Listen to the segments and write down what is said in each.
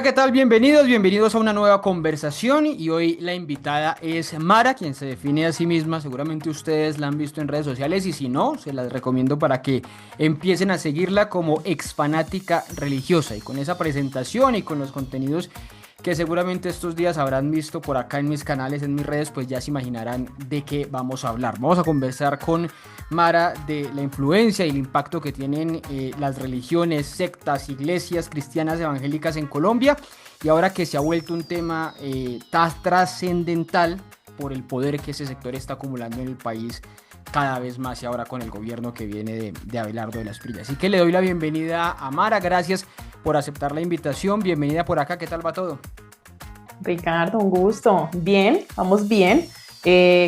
Hola, ¿qué tal? Bienvenidos a una nueva conversación y hoy la invitada es Mara, quien se define a sí misma. Seguramente ustedes la han visto en redes sociales y si no, se las recomiendo para que empiecen a seguirla como ex fanática religiosa y con esa presentación y con los contenidos que seguramente estos días habrán visto por acá en mis canales, en mis redes, pues ya se imaginarán de qué vamos a hablar. Vamos a conversar con Mara de la influencia y el impacto que tienen las religiones, sectas, iglesias cristianas evangélicas en Colombia y ahora que se ha vuelto un tema trascendental por el poder que ese sector está acumulando en el país cada vez más y ahora con el gobierno que viene de Abelardo de la Esprilla. Así que le doy la bienvenida a Mara, gracias por aceptar la invitación, bienvenida por acá, ¿qué tal va todo? Ricardo, un gusto. Bien, vamos bien.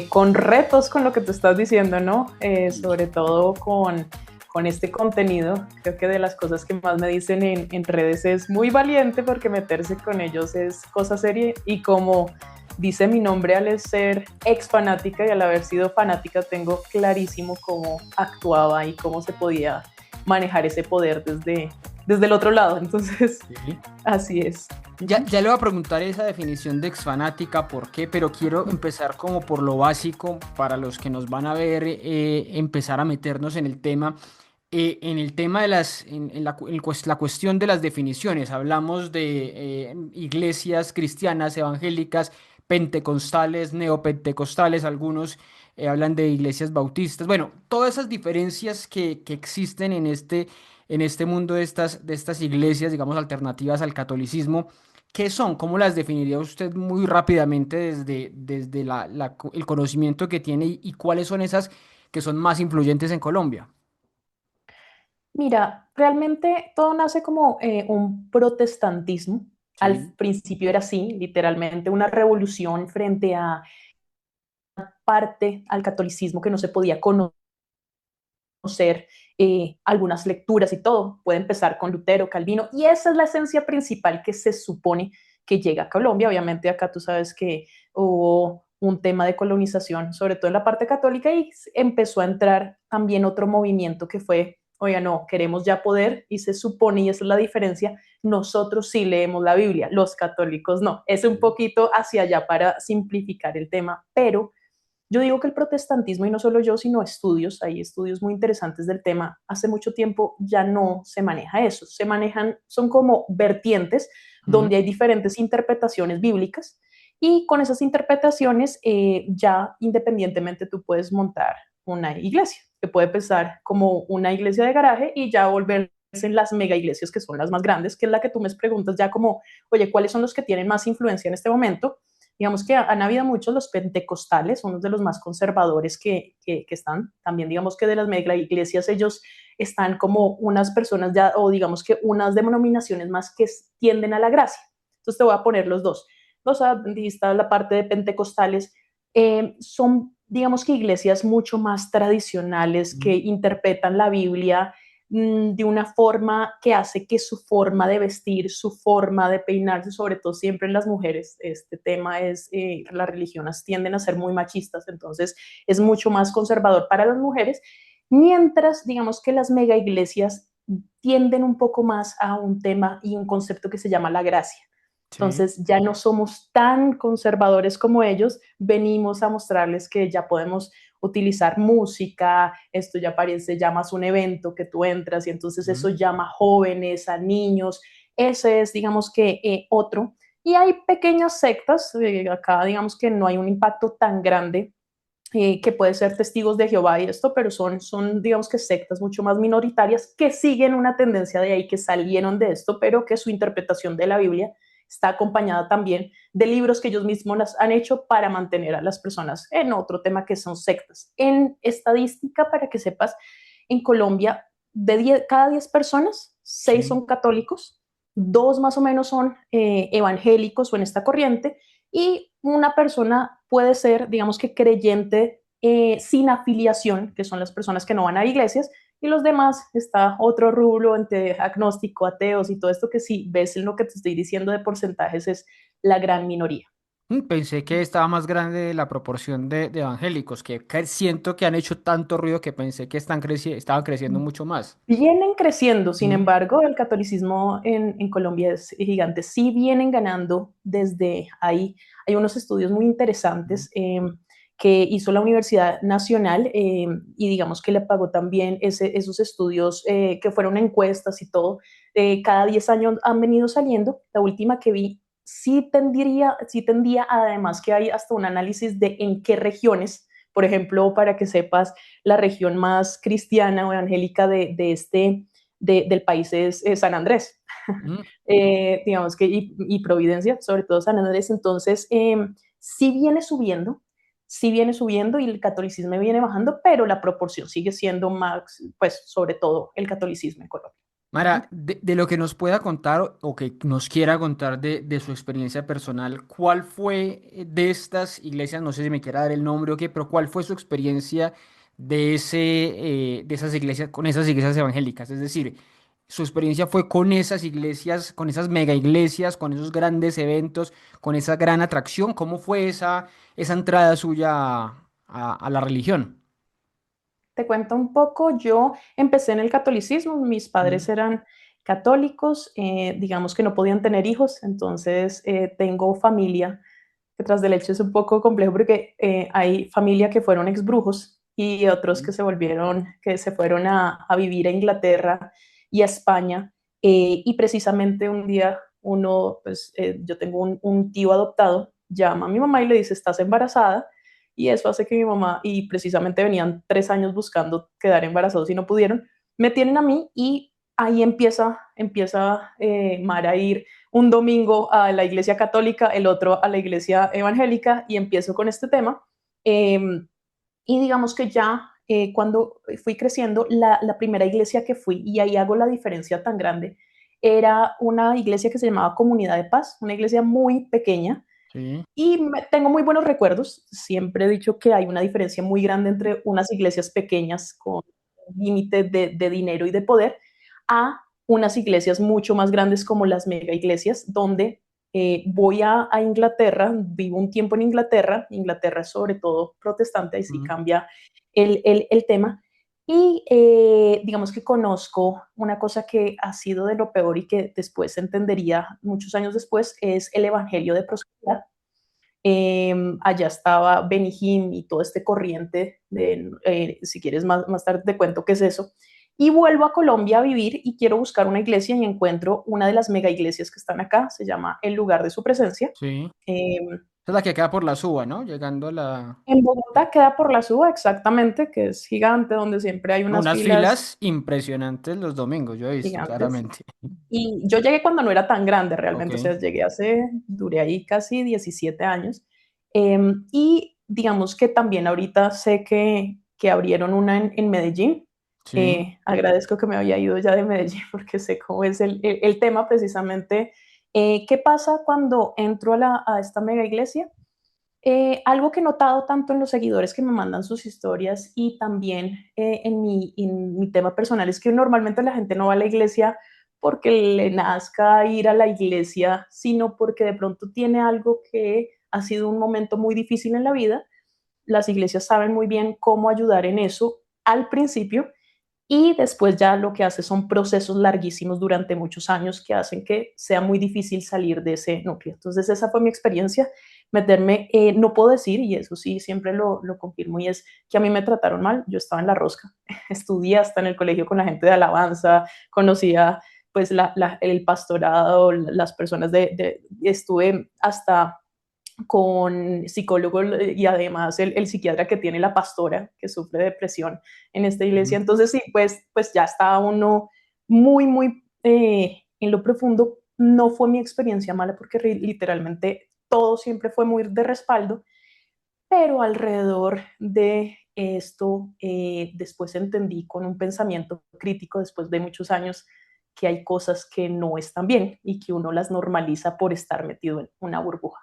Con retos con lo que tú estás diciendo, ¿no? Sobre todo con este contenido. Creo que de las cosas que más me dicen en redes es muy valiente porque meterse con ellos es cosa seria y como dice mi nombre al ser ex fanática y al haber sido fanática tengo clarísimo cómo actuaba y cómo se podía manejar ese poder desde el otro lado. Entonces, Sí. así es. Ya le voy a preguntar esa definición de exfanática, por qué, pero quiero empezar como por lo básico para los que nos van a ver, empezar a meternos en el tema de la cuestión de las definiciones. Hablamos de iglesias cristianas, evangélicas, pentecostales, neopentecostales, algunos hablan de iglesias bautistas. Bueno, todas esas diferencias que existen en este mundo de estas iglesias, digamos, alternativas al catolicismo. ¿Qué son? ¿Cómo las definiría usted muy rápidamente desde el conocimiento que tiene y cuáles son esas que son más influyentes en Colombia? Mira, realmente todo nace como un protestantismo. Al Sí. principio era así, literalmente una revolución frente a parte al catolicismo que no se podía conocer, algunas lecturas y todo. Puede empezar con Lutero, Calvino, y esa es la esencia principal que se supone que llega a Colombia. Obviamente acá tú sabes que hubo un tema de colonización, sobre todo en la parte católica, y empezó a entrar también otro movimiento que fue, oiga, no, queremos ya poder, y se supone, y esa es la diferencia, nosotros sí leemos la Biblia, los católicos no. Es un Sí. poquito hacia allá para simplificar el tema, pero yo digo que el protestantismo, y no solo yo, sino estudios, hay estudios muy interesantes del tema, hace mucho tiempo ya no se maneja eso, se manejan, son como vertientes Ujú. donde hay diferentes interpretaciones bíblicas y con esas interpretaciones ya independientemente tú puedes montar una iglesia, que puede empezar como una iglesia de garaje y ya volverse en las mega iglesias que son las más grandes, que es la que tú me preguntas ya como, oye, ¿cuáles son los que tienen más influencia en este momento? Digamos que han habido muchos los pentecostales, uno de los más conservadores que están, también digamos que de las mega iglesias ellos están como unas personas ya, o digamos que unas denominaciones más que tienden a la gracia. Entonces te voy a poner los dos. Los adventistas, la parte de pentecostales, son digamos que iglesias mucho más tradicionales que Ujú. interpretan la Biblia de una forma que hace que su forma de vestir, su forma de peinarse, sobre todo siempre en las mujeres, este tema es, las religiones tienden a ser muy machistas, entonces es mucho más conservador para las mujeres, mientras digamos que las mega iglesias tienden un poco más a un tema y un concepto que se llama la gracia. Sí. Entonces ya no somos tan conservadores como ellos, venimos a mostrarles que ya podemos utilizar música, esto ya parece ya más un evento que tú entras y entonces eso Ujú. llama a jóvenes, a niños, ese es digamos que otro. Y hay pequeñas sectas, acá digamos que no hay un impacto tan grande que puede ser testigos de Jehová y esto, pero son, digamos que sectas mucho más minoritarias que siguen una tendencia de ahí, que salieron de esto, pero que su interpretación de la Biblia está acompañada también de libros que ellos mismos han hecho para mantener a las personas en otro tema que son sectas. En estadística, para que sepas, en Colombia, cada 10 personas, 6 Sí. son católicos, 2 más o menos son evangélicos o en esta corriente, y una persona puede ser, digamos que creyente sin afiliación, que son las personas que no van a iglesias, y los demás está otro rubro entre agnóstico, ateos y todo esto que si ves en lo que te estoy diciendo de porcentajes es la gran minoría. Pensé que estaba más grande la proporción de evangélicos, que siento que han hecho tanto ruido que pensé que estaban creciendo mucho más. Vienen creciendo, sin Mm, embargo, el catolicismo en Colombia es gigante. Sí vienen ganando desde ahí. Hay unos estudios muy mm, interesantes que hizo la Universidad Nacional y digamos que le pagó también esos estudios que fueron encuestas y todo. Cada 10 años han venido saliendo. La última que vi sí tendría además que hay hasta un análisis de en qué regiones, por ejemplo, para que sepas, la región más cristiana o evangélica del país es San Andrés, mm. digamos que, y Providencia, sobre todo San Andrés. Entonces, sí viene subiendo y el catolicismo viene bajando, pero la proporción sigue siendo más, pues, sobre todo el catolicismo en Colombia. Mara, de lo que nos pueda contar o que nos quiera contar de su experiencia personal, ¿cuál fue de estas iglesias? No sé si me quiera dar el nombre o qué, pero ¿cuál fue su experiencia de esas iglesias, con esas iglesias evangélicas? Es decir, su experiencia fue con esas iglesias, con esas mega iglesias, con esos grandes eventos, con esa gran atracción. ¿Cómo fue esa entrada suya a la religión? Te cuento un poco, yo empecé en el catolicismo, mis padres Mm, eran católicos, digamos que no podían tener hijos, entonces tengo familia que tras del hecho es un poco complejo porque hay familia que fueron exbrujos y otros mm, que se fueron a vivir a Inglaterra y a España. Y precisamente un día yo tengo un tío adoptado, llama a mi mamá y le dice, ¿estás embarazada? Y eso hace que mi mamá, y precisamente venían 3 años buscando quedar embarazados y no pudieron, me tienen a mí y ahí empieza Mara a ir un domingo a la iglesia católica, el otro a la iglesia evangélica y empiezo con este tema. Eh, y digamos que ya cuando fui creciendo, la primera iglesia que fui, y ahí hago la diferencia tan grande, era una iglesia que se llamaba Comunidad de Paz, una iglesia muy pequeña, sí. y tengo muy buenos recuerdos. Siempre he dicho que hay una diferencia muy grande entre unas iglesias pequeñas con límite de dinero y de poder a unas iglesias mucho más grandes como las mega iglesias, donde voy a Inglaterra, vivo un tiempo en Inglaterra, Inglaterra es sobre todo protestante, ahí sí Mm. cambia el tema, y digamos que conozco una cosa que ha sido de lo peor y que después entendería muchos años después, es el Evangelio de Prosperidad. Allá estaba Benny Hinn y todo este corriente, si quieres más tarde te cuento qué es eso. Y vuelvo a Colombia a vivir y quiero buscar una iglesia y encuentro una de las mega iglesias que están acá, se llama El Lugar de Su Presencia. Sí. Eh, Esa es la que queda por la Suba, ¿no? Llegando a la... en Bogotá queda por la Suba, exactamente, que es gigante, donde siempre hay unas Unas filas filas impresionantes los domingos, yo he visto gigantes. claramente. Y yo llegué cuando no era tan grande Ok, realmente, o sea, duré ahí casi 17 años. Y digamos que también ahorita sé que abrieron una en Medellín. sí. Agradezco que me había ido ya de Medellín porque sé cómo es el tema precisamente. ¿Qué pasa cuando entro a esta mega iglesia? Algo que he notado tanto en los seguidores que me mandan sus historias y también en mi tema personal es que normalmente la gente no va a la iglesia porque le nazca ir a la iglesia, sino porque de pronto tiene algo que ha sido un momento muy difícil en la vida. Las iglesias saben muy bien cómo ayudar en eso al principio y después ya lo que hace son procesos larguísimos durante muchos años que hacen que sea muy difícil salir de ese núcleo. Entonces esa fue mi experiencia, meterme, no puedo decir, y eso sí siempre lo confirmo, y es que a mí me trataron mal, yo estaba en la rosca, estudié hasta en el colegio con la gente de alabanza, conocía pues el pastorado, las personas estuve hasta con psicólogo y además el psiquiatra que tiene la pastora que sufre de depresión en esta iglesia. Ujú. Entonces sí, pues ya estaba uno muy en lo profundo. No fue mi experiencia mala porque literalmente todo siempre fue muy de respaldo, pero alrededor de esto después entendí con un pensamiento crítico después de muchos años que hay cosas que no están bien y que uno las normaliza por estar metido en una burbuja.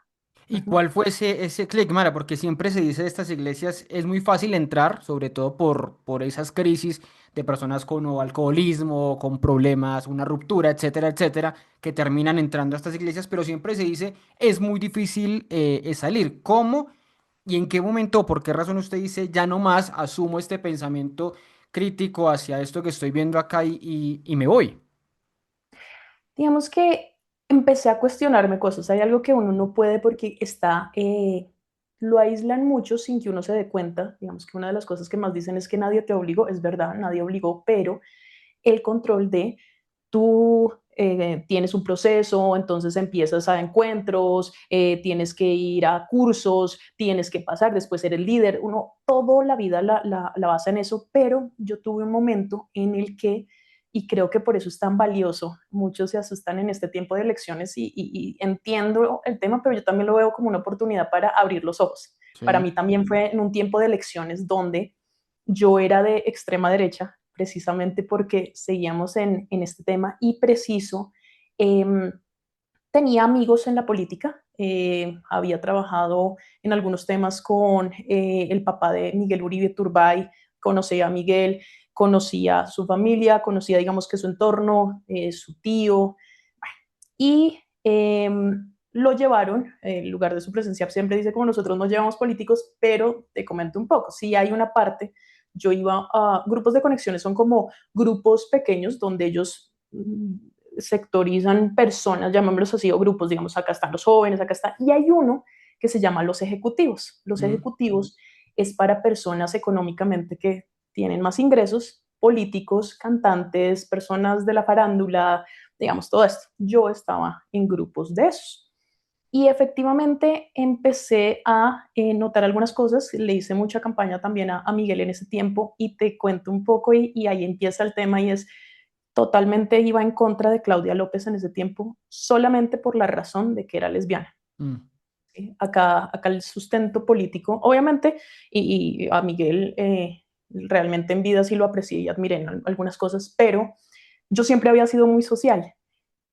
¿Y cuál fue ese clic, Mara? Porque siempre se dice de estas iglesias, es muy fácil entrar, sobre todo por esas crisis de personas con o alcoholismo, con problemas, una ruptura, etcétera, etcétera, que terminan entrando a estas iglesias, pero siempre se dice, es muy difícil salir. ¿Cómo y en qué momento, por qué razón usted dice, ya no más, asumo este pensamiento crítico hacia esto que estoy viendo acá y me voy? Digamos que empecé a cuestionarme cosas. Hay algo que uno no puede porque lo aíslan mucho sin que uno se dé cuenta. Digamos que una de las cosas que más dicen es que nadie te obligó, es verdad, nadie obligó, pero el control de tú tienes un proceso, entonces empiezas a encuentros, tienes que ir a cursos, tienes que pasar, después eres líder, uno toda la vida la basa en eso, pero yo tuve un momento en el que, y creo que por eso es tan valioso, muchos se asustan en este tiempo de elecciones y entiendo el tema, pero yo también lo veo como una oportunidad para abrir los ojos. Para Sí. mí también fue en un tiempo de elecciones donde yo era de extrema derecha, precisamente porque seguíamos en este tema y preciso, eh, tenía amigos en la política, había trabajado en algunos temas con el papá de Miguel Uribe Turbay, conocía a Miguel, conocía a su familia, conocía digamos que su entorno, su tío, y lo llevaron, en lugar de su presencia, siempre dice como nosotros no llevamos políticos, pero te comento un poco, si hay una parte, yo iba a grupos de conexiones, son como grupos pequeños donde ellos sectorizan personas, llamémoslos así, o grupos, digamos, acá están los jóvenes, acá está, y hay uno que se llama los ejecutivos. Los Mm. ejecutivos es para personas económicamente que tienen más ingresos, políticos, cantantes, personas de la farándula, digamos, todo esto. Yo estaba en grupos de esos. Y efectivamente empecé a notar algunas cosas, le hice mucha campaña también a Miguel en ese tiempo y te cuento un poco y ahí empieza el tema y es totalmente iba en contra de Claudia López en ese tiempo solamente por la razón de que era lesbiana. Mm. ¿Sí? Acá el sustento político, obviamente, y a Miguel realmente en vida sí lo aprecié y admiré en algunas cosas, pero yo siempre había sido muy social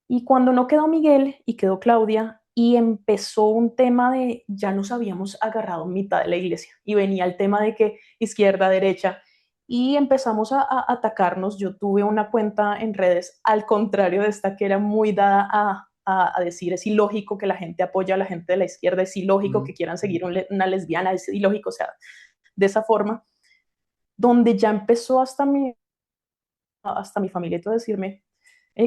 y cuando no quedó Miguel y quedó Claudia y empezó un tema de ya nos habíamos agarrado en mitad de la iglesia y venía el tema de que izquierda, derecha y empezamos a atacarnos. Yo tuve una cuenta en redes al contrario de esta que era muy dada a decir es ilógico que la gente apoya a la gente de la izquierda, es ilógico Mm. que quieran seguir una lesbiana, es ilógico, o sea, de esa forma, donde ya empezó hasta mi familia y todo decirme,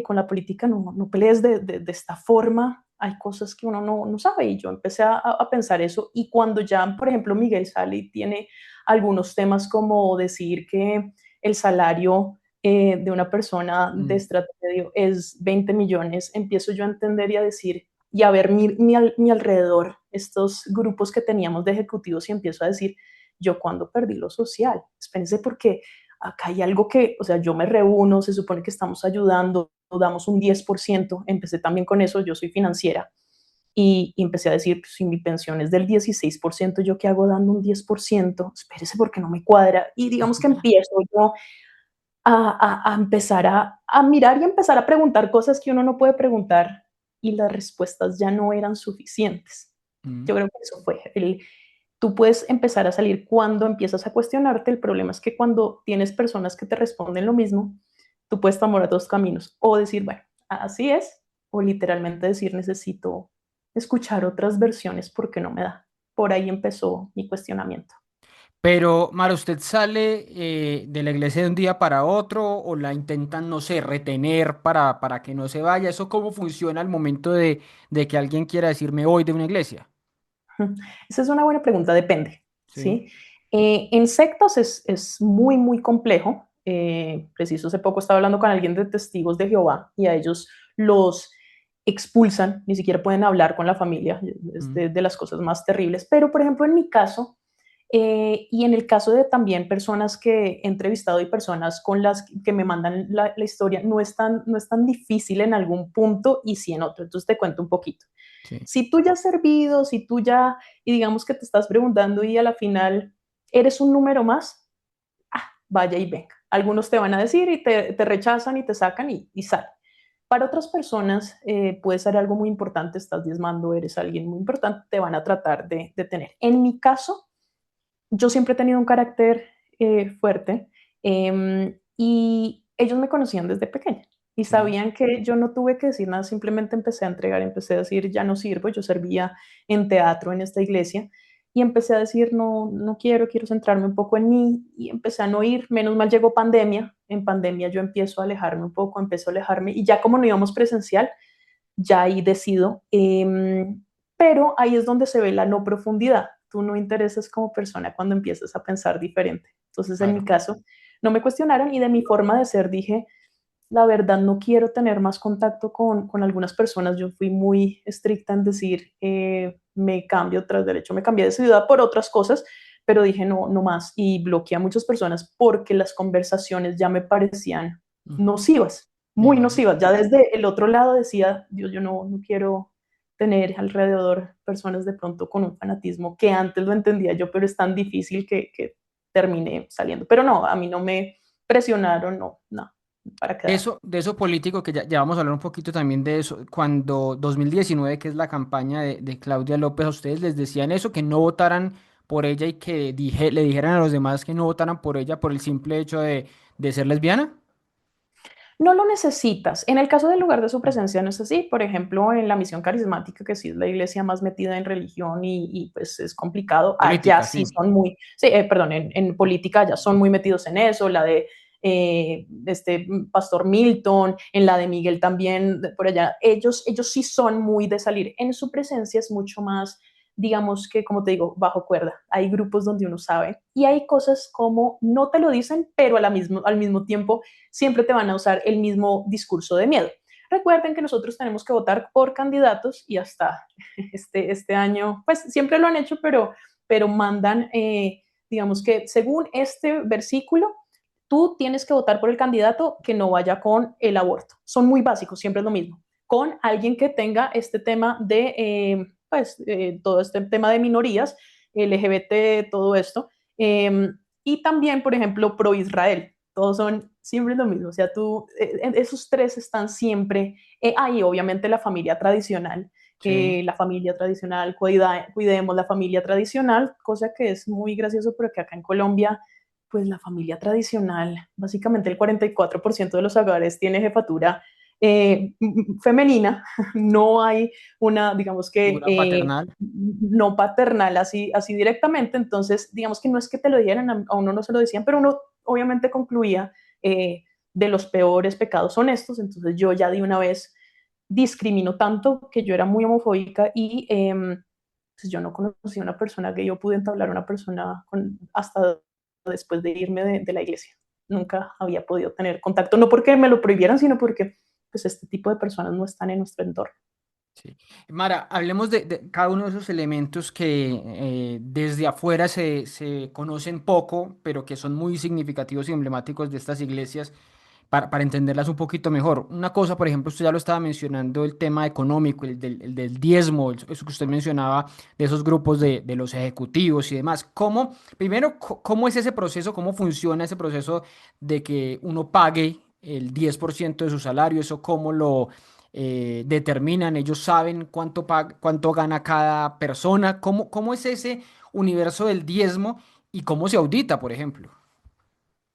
con la política no pelees de esta forma, hay cosas que uno no sabe y yo empecé a pensar eso y cuando ya, por ejemplo, Miguel sale y tiene algunos temas como decir que el salario de una persona de Mm. estrato medio es 20 millones, empiezo yo a entender y a decir y a ver mi alrededor, estos grupos que teníamos de ejecutivos y empiezo a decir, yo cuando perdí lo social, espérense porque acá hay algo que, o sea, yo me reúno, se supone que estamos ayudando, damos un 10%, empecé también con eso, yo soy financiera, y empecé a decir, pues, si mi pensión es del 16%, ¿yo qué hago dando un 10%? Espérese porque no me cuadra, y digamos que empiezo yo a empezar a mirar y empezar a preguntar cosas que uno no puede preguntar, y las respuestas ya no eran suficientes. Mm. Yo creo que eso fue tú puedes empezar a salir cuando empiezas a cuestionarte. El problema es que cuando tienes personas que te responden lo mismo, tú puedes tomar otros caminos o decir, bueno, así es, o literalmente decir, necesito escuchar otras versiones porque no me da. Por ahí empezó mi cuestionamiento. Pero, Mara, ¿usted sale de la iglesia de un día para otro o la intentan, no sé, retener para que no se vaya? ¿Eso cómo funciona al momento de que alguien quiera decirme hoy de una iglesia? Esa es una buena pregunta, depende, Sí. ¿sí? En sectas es muy, muy complejo. Preciso, hace poco estaba hablando con alguien de Testigos de Jehová y a ellos los expulsan, ni siquiera pueden hablar con la familia, es Mm. de las cosas más terribles. Pero, por ejemplo, en mi caso, y en el caso de también personas que he entrevistado y personas con las que me mandan la historia, no es tan difícil en algún punto y sí en otro. Entonces te cuento un poquito. Sí. Si tú ya has servido, si tú ya, y digamos que te estás preguntando y a la final eres un número más, vaya y venga. Algunos te van a decir y te rechazan y te sacan y salen. Para otras personas puede ser algo muy importante, estás diezmando, eres alguien muy importante, te van a tratar de tener. En mi caso, yo siempre he tenido un carácter fuerte y ellos me conocían desde pequeña y Sí, sabían que yo no tuve que decir nada, simplemente empecé a entregar, empecé a decir, ya no sirvo, yo servía en teatro en esta iglesia y empecé a decir, no, no quiero, quiero centrarme un poco en mí y empecé a no ir, menos mal llegó pandemia, en pandemia yo empiezo a alejarme un poco, empiezo a alejarme y ya como no íbamos presencial, ya ahí decido, pero ahí es donde se ve la no profundidad. Tú no interesas como persona cuando empiezas a pensar diferente. Entonces, en mi claro. caso, no me cuestionaron y de mi forma de ser dije, la verdad no quiero tener más contacto con algunas personas. Yo fui muy estricta en decir, me cambio tras derecho, me cambié de ciudad por otras cosas, pero dije no, no más y bloqueé a muchas personas porque las conversaciones ya me parecían Ujú, nocivas, me muy imagino. nocivas. Ya desde el otro lado decía, Dios, yo no, no quiero tener alrededor personas de pronto con un fanatismo que antes lo entendía yo, pero es tan difícil que terminé saliendo. Pero no, a mí no me presionaron, no, no, para quedar. De eso político, que ya vamos a hablar un poquito también de eso, cuando 2019, que es la campaña de Claudia López, a ustedes les decían eso, que no votaran por ella y que le dijeran a los demás que no votaran por ella por el simple hecho de ser lesbiana. No lo necesitas. En el caso del lugar de su presencia no es así. Por ejemplo, en la misión carismática, que sí es la iglesia más metida en religión y pues es complicado, allá Política, sí sí. son muy, sí, perdón, en política ya son muy metidos en eso, la de este Pastor Milton, en la de Miguel también, por allá, ellos sí son muy de salir. En su presencia es mucho más, digamos que, como te digo, bajo cuerda. Hay grupos donde uno sabe y hay cosas como no te lo dicen, pero al mismo tiempo siempre te van a usar el mismo discurso de miedo. Recuerden que nosotros tenemos que votar por candidatos y hasta este año, pues siempre lo han hecho, pero mandan, digamos que según este versículo, tú tienes que votar por el candidato que no vaya con el aborto. Son muy básicos, siempre es lo mismo. Con alguien que tenga este tema de, todo este tema de minorías, LGBT, todo esto. Y también, por ejemplo, pro Israel. Todos son siempre lo mismo. O sea, esos tres están siempre ahí. Obviamente Sí. la familia tradicional, cuidemos la familia tradicional, cosa que es muy gracioso, pero que acá en Colombia pues la familia tradicional, básicamente el 44% de los hogares tiene jefatura femenina, no hay una, digamos que, Figura paternal. no paternal así directamente, entonces digamos que no es que te lo dijeran, a uno no se lo decían, pero uno obviamente concluía de los peores pecados honestos, entonces yo ya de una vez discriminó tanto que yo era muy homofóbica y pues yo no conocí a una persona que yo pude entablar una persona hasta después de irme de la iglesia. Nunca había podido tener contacto, no porque me lo prohibieran, sino porque pues este tipo de personas no están en nuestro entorno. Sí. Mara, hablemos de cada uno de esos elementos que desde afuera se conocen poco, pero que son muy significativos y emblemáticos de estas iglesias para entenderlas un poquito mejor. Una cosa, por ejemplo, usted ya lo estaba mencionando, el tema económico, el del diezmo, eso que usted mencionaba de esos grupos de los ejecutivos y demás. ¿Cómo, primero, cómo es ese proceso, cómo funciona ese proceso de que uno pague el 10% de su salario? ¿Eso cómo lo determinan? ¿Ellos saben cuánto gana cada persona? ¿Cómo es ese universo del diezmo y cómo se audita, por ejemplo?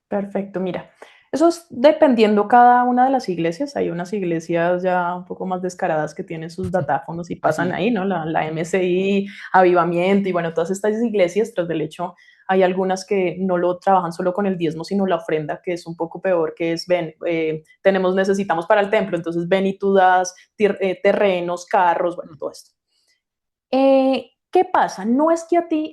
Perfecto, mira, eso es dependiendo cada una de las iglesias. Hay unas iglesias ya un poco más descaradas que tienen sus datáfonos y pasan Así. ahí, ¿no? La MSI, Avivamiento y bueno, todas estas iglesias, tras del hecho, hay algunas que no lo trabajan solo con el diezmo, sino la ofrenda, que es un poco peor, que es, ven, necesitamos para el templo, entonces ven y tú das terrenos, carros, bueno, todo esto. ¿Qué pasa? No es que a ti,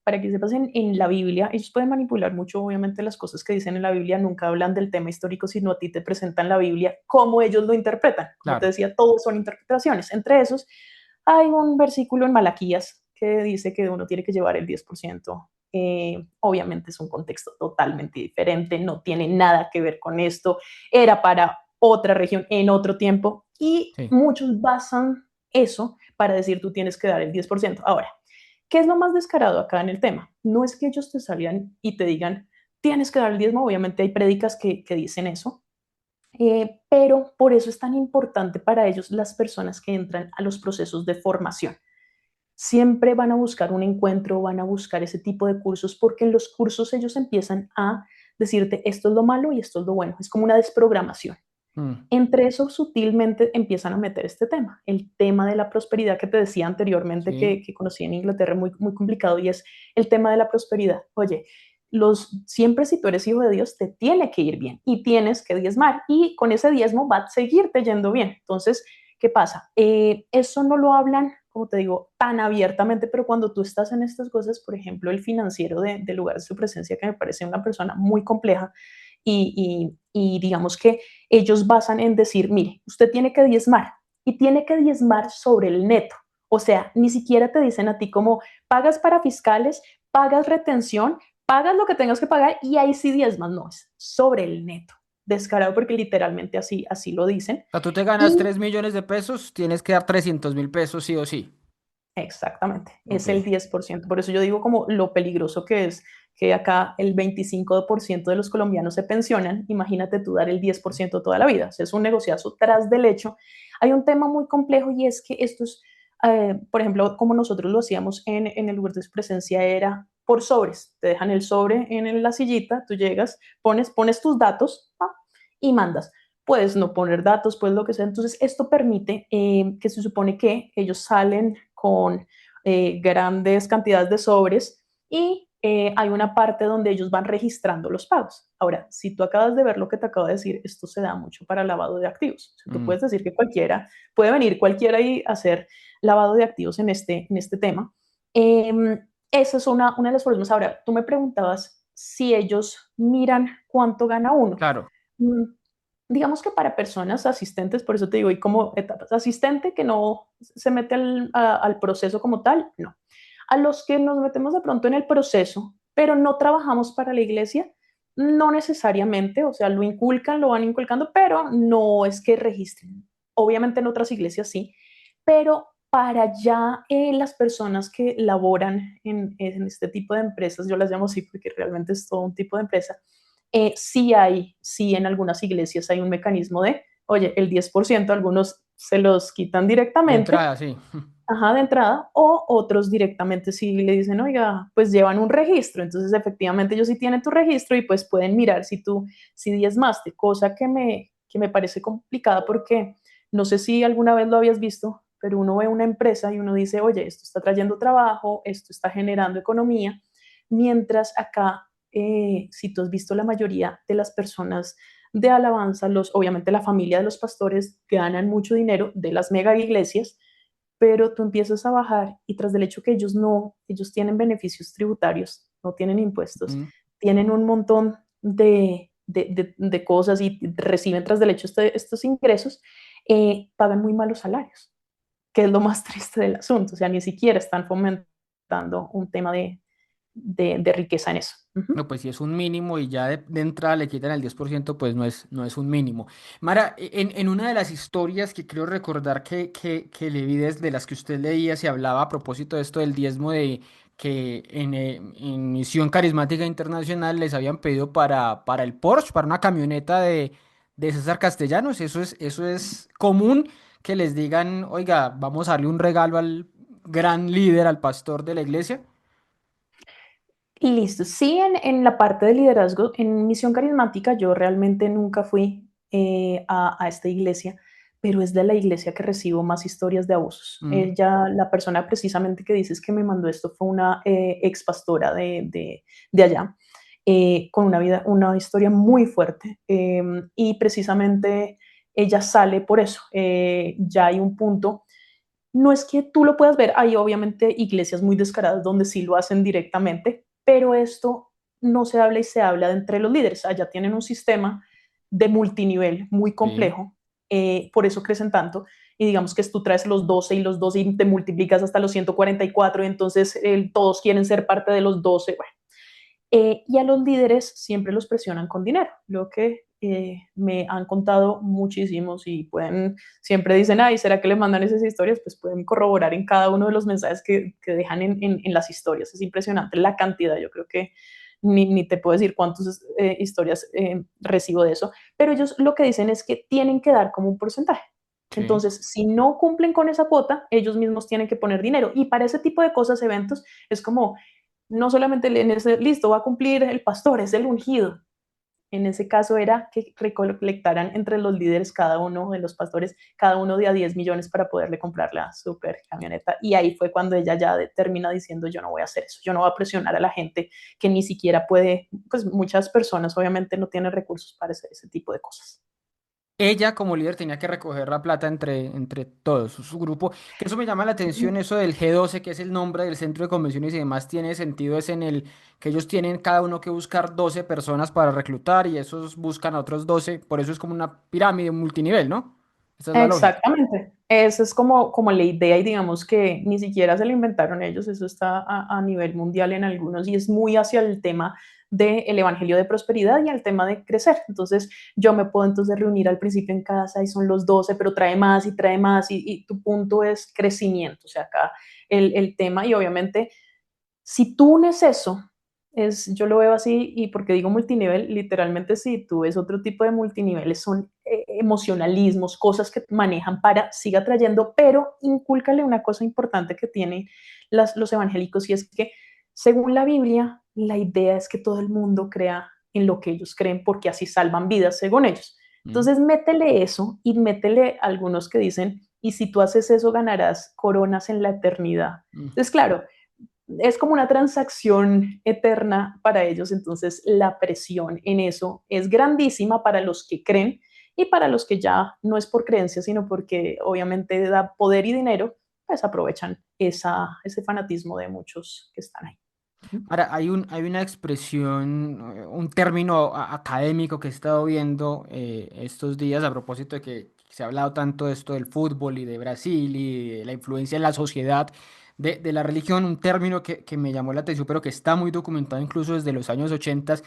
para que sepas, en la Biblia, ellos pueden manipular mucho, obviamente, las cosas que dicen en la Biblia, nunca hablan del tema histórico, sino a ti te presentan la Biblia como ellos lo interpretan. Como te Claro. decía, todos son interpretaciones. Entre esos, hay un versículo en Malaquías que dice que uno tiene que llevar el 10%. Obviamente es un contexto totalmente diferente, no tiene nada que ver con esto, era para otra región en otro tiempo y Sí. muchos basan eso para decir tú tienes que dar el 10%. Ahora, ¿qué es lo más descarado acá en el tema? No es que ellos te salgan y te digan tienes que dar el diezmo, obviamente hay prédicas que dicen eso, Pero por eso es tan importante para ellos las personas que entran a los procesos de formación. Siempre van a buscar un encuentro, van a buscar ese tipo de cursos, porque en los cursos ellos empiezan a decirte esto es lo malo y esto es lo bueno. Es como una desprogramación. Mm, Entre eso sutilmente empiezan a meter este tema, el tema de la prosperidad que te decía anteriormente sí. que conocí en Inglaterra, muy, muy complicado, y es el tema de la prosperidad. Oye, siempre si tú eres hijo de Dios, te tiene que ir bien y tienes que diezmar y con ese diezmo va a seguirte yendo bien. Entonces, ¿qué pasa? Eso no lo hablan, como te digo, tan abiertamente, pero cuando tú estás en estas cosas, por ejemplo, el financiero de lugar de su presencia, que me parece una persona muy compleja y digamos que ellos basan en decir, mire, usted tiene que diezmar y tiene que diezmar sobre el neto. O sea, ni siquiera te dicen a ti como pagas para fiscales, pagas retención, pagas lo que tengas que pagar y ahí sí diezmas, no, es sobre el neto. Descarado porque literalmente así lo dicen. O sea, tú te ganas Y 3 millones de pesos, tienes que dar 300.000 pesos sí o sí. exactamente, Ok. es el 10%. Por eso yo digo como lo peligroso que es que acá el 25% de los colombianos se pensionan. Imagínate tú dar el 10% toda la vida. O sea, es un negociazo tras del hecho. Hay un tema muy complejo y es que estos, por ejemplo, como nosotros lo hacíamos en el lugar de su presencia, era por sobres. Te dejan el sobre en la sillita, tú llegas, pones tus datos y mandas. Puedes no poner datos, pues lo que sea. Entonces, esto permite que se supone que ellos salen con grandes cantidades de sobres y hay una parte donde ellos van registrando los pagos. Ahora, si tú acabas de ver lo que te acabo de decir, esto se da mucho para lavado de activos. O sea, tú Mm, puedes decir que puede venir cualquiera y hacer lavado de activos en este tema. Esa es una de las formas. Ahora, tú me preguntabas si ellos miran cuánto gana uno. claro. Mm, Digamos que para personas asistentes, por eso te digo, y como etapas, asistente que no se mete al proceso como tal, no. A los que nos metemos de pronto en el proceso, pero no trabajamos para la iglesia, no necesariamente, o sea, lo inculcan, lo van inculcando, pero no es que registren. Obviamente en otras iglesias sí, pero para ya las personas que laboran en este tipo de empresas, yo las llamo así porque realmente es todo un tipo de empresa, sí en algunas iglesias hay un mecanismo de, oye, el 10% algunos se los quitan De directamente, entrada, sí. ajá, de entrada, o otros directamente sí le dicen, oiga, pues llevan un registro, entonces efectivamente ellos sí tienen tu registro y pues pueden mirar si diezmaste, cosa que me parece complicada porque no sé si alguna vez lo habías visto, pero uno ve una empresa y uno dice, oye, esto está trayendo trabajo, esto está generando economía, mientras acá, si tú has visto la mayoría de las personas de alabanza, obviamente la familia de los pastores ganan mucho dinero de las mega iglesias, pero tú empiezas a bajar y tras del hecho que ellos tienen beneficios tributarios, no tienen impuestos, Mm. tienen un montón de cosas y reciben tras del hecho estos ingresos, pagan muy malos salarios, que es lo más triste del asunto, o sea, ni siquiera están fomentando un tema de riqueza en eso. Ujú. No, pues si es un mínimo y ya de entrada le quitan el 10%, pues no es un mínimo. Mara, en una de las historias que creo recordar que leí desde las que usted leía, se hablaba a propósito de esto del diezmo de que en Misión Carismática Internacional les habían pedido para el Porsche, para una camioneta de César Castellanos. Eso es común que les digan, oiga, vamos a darle un regalo al gran líder, al pastor de la iglesia. Listo. Sí, en la parte de liderazgo, en Misión Carismática, yo realmente nunca fui a esta iglesia, pero es de la iglesia que recibo más historias de abusos. Mm, Ella, la persona precisamente que dices que me mandó esto fue una ex pastora de allá, con una historia muy fuerte. Y precisamente ella sale por eso. Ya hay un punto. No es que tú lo puedas ver, hay obviamente iglesias muy descaradas donde sí lo hacen directamente, pero esto no se habla y se habla de entre los líderes. Allá tienen un sistema de multinivel muy sí. complejo, por eso crecen tanto. Y digamos que tú traes los 12 y los 12 y te multiplicas hasta los 144 y entonces todos quieren ser parte de los 12. Bueno, y a los líderes siempre los presionan con dinero, lo que me han contado muchísimos y siempre dicen, ay, ¿será que le mandan esas historias? Pues pueden corroborar en cada uno de los mensajes que dejan en las historias. Es impresionante la cantidad, yo creo que ni te puedo decir cuántas historias recibo de eso, pero ellos lo que dicen es que tienen que dar como un porcentaje. Sí. Entonces, si no cumplen con esa cuota, ellos mismos tienen que poner dinero. Y para ese tipo de cosas, eventos, es como, no solamente en ese, listo, va a cumplir el pastor, es el ungido. En ese caso era que recolectaran entre los líderes, cada uno de los pastores, cada uno de a 10 millones para poderle comprar la super camioneta. Y ahí fue cuando ella ya termina diciendo, yo no voy a hacer eso, yo no voy a presionar a la gente que ni siquiera puede, pues muchas personas obviamente no tienen recursos para hacer ese tipo de cosas. Ella como líder tenía que recoger la plata entre todos, su grupo. Que eso me llama la atención, eso del G12, que es el nombre del centro de convenciones y demás, tiene sentido, es en el que ellos tienen cada uno que buscar 12 personas para reclutar y esos buscan a otros 12, por eso es como una pirámide multinivel, ¿no? Esa es la lógica. Exactamente. Esa es como la idea y digamos que ni siquiera se lo inventaron ellos, eso está a nivel mundial en algunos y es muy hacia el tema del evangelio de prosperidad y al tema de crecer. Entonces yo me puedo entonces reunir al principio en casa y son los 12 pero trae más y tu punto es crecimiento. O sea, acá el tema y obviamente si tú unes eso, yo lo veo así, y porque digo multinivel, literalmente si tú ves otro tipo de multiniveles, son emocionalismos, cosas que manejan para, siga trayendo, pero incúlcale una cosa importante que tienen los evangélicos, y es que según la Biblia, la idea es que todo el mundo crea en lo que ellos creen, porque así salvan vidas, según ellos. Mm, Entonces, métele eso y métele algunos que dicen, y si tú haces eso, ganarás coronas en la eternidad. mm. Entonces, claro, es como una transacción eterna para ellos, entonces la presión en eso es grandísima para los que creen y para los que ya no es por creencia, sino porque obviamente da poder y dinero, pues aprovechan ese fanatismo de muchos que están ahí. Ahora, hay una expresión, un término académico que he estado viendo estos días a propósito de que se ha hablado tanto de esto del fútbol y de Brasil y de la influencia en la sociedad de la religión, un término que me llamó la atención, pero que está muy documentado incluso desde los años 80,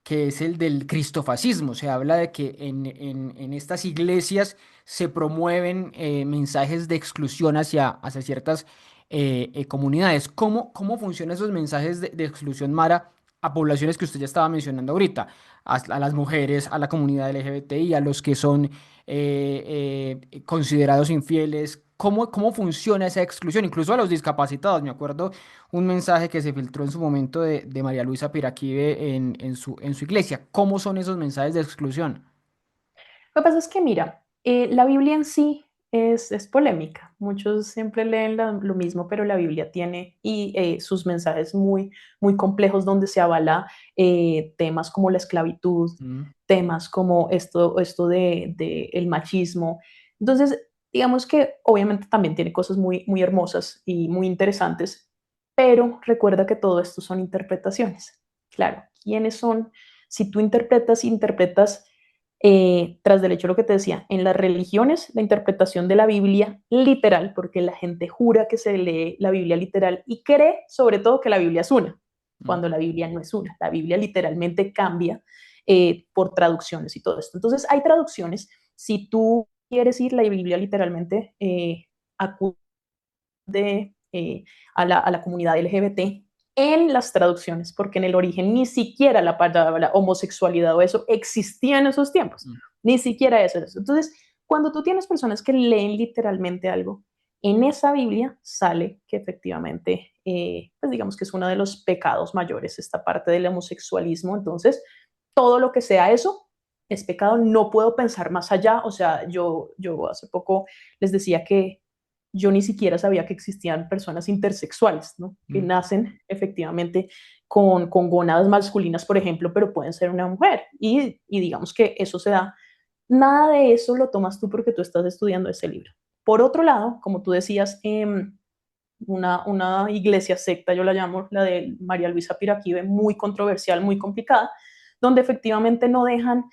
que es el del cristofascismo. Se habla de que en estas iglesias se promueven mensajes de exclusión hacia ciertas comunidades. ¿Cómo funcionan esos mensajes de exclusión, Mara, a poblaciones que usted ya estaba mencionando ahorita? A las mujeres, a la comunidad LGBTI, a los que son considerados infieles. ¿Cómo funciona esa exclusión? Incluso a los discapacitados. Me acuerdo un mensaje que se filtró en su momento de María Luisa Piraquive en su iglesia. ¿Cómo son esos mensajes de exclusión? Lo que pasa es que, mira, la Biblia en sí es polémica. Muchos siempre leen lo mismo, pero la Biblia tiene sus mensajes muy, muy complejos donde se avala temas como la esclavitud, Mm. temas como esto de el machismo. Entonces, digamos que obviamente también tiene cosas muy, muy hermosas y muy interesantes, pero recuerda que todo esto son interpretaciones. Claro, ¿quiénes son? Si tú interpretas tras del hecho lo que te decía, en las religiones la interpretación de la Biblia literal, porque la gente jura que se lee la Biblia literal y cree sobre todo que la Biblia es una, Mm. cuando la Biblia no es una, la Biblia literalmente cambia por traducciones y todo esto. Entonces hay traducciones, si tú quieres ir la Biblia literalmente, acude a la comunidad LGBT en las traducciones, porque en el origen ni siquiera la palabra homosexualidad o eso existía en esos tiempos, Mm. ni siquiera eso. Entonces, cuando tú tienes personas que leen literalmente algo, en esa Biblia sale que efectivamente, pues digamos que es uno de los pecados mayores, esta parte del homosexualismo. Entonces, todo lo que sea eso es pecado, no puedo pensar más allá. O sea, yo hace poco les decía que yo ni siquiera sabía que existían personas intersexuales, ¿no? Que Mm. nacen efectivamente con gónadas masculinas, por ejemplo, pero pueden ser una mujer. Y digamos que eso se da. Nada de eso lo tomas tú porque tú estás estudiando ese libro. Por otro lado, como tú decías, una iglesia secta, yo la llamo la de María Luisa Piraquive, muy controversial, muy complicada, donde efectivamente no dejan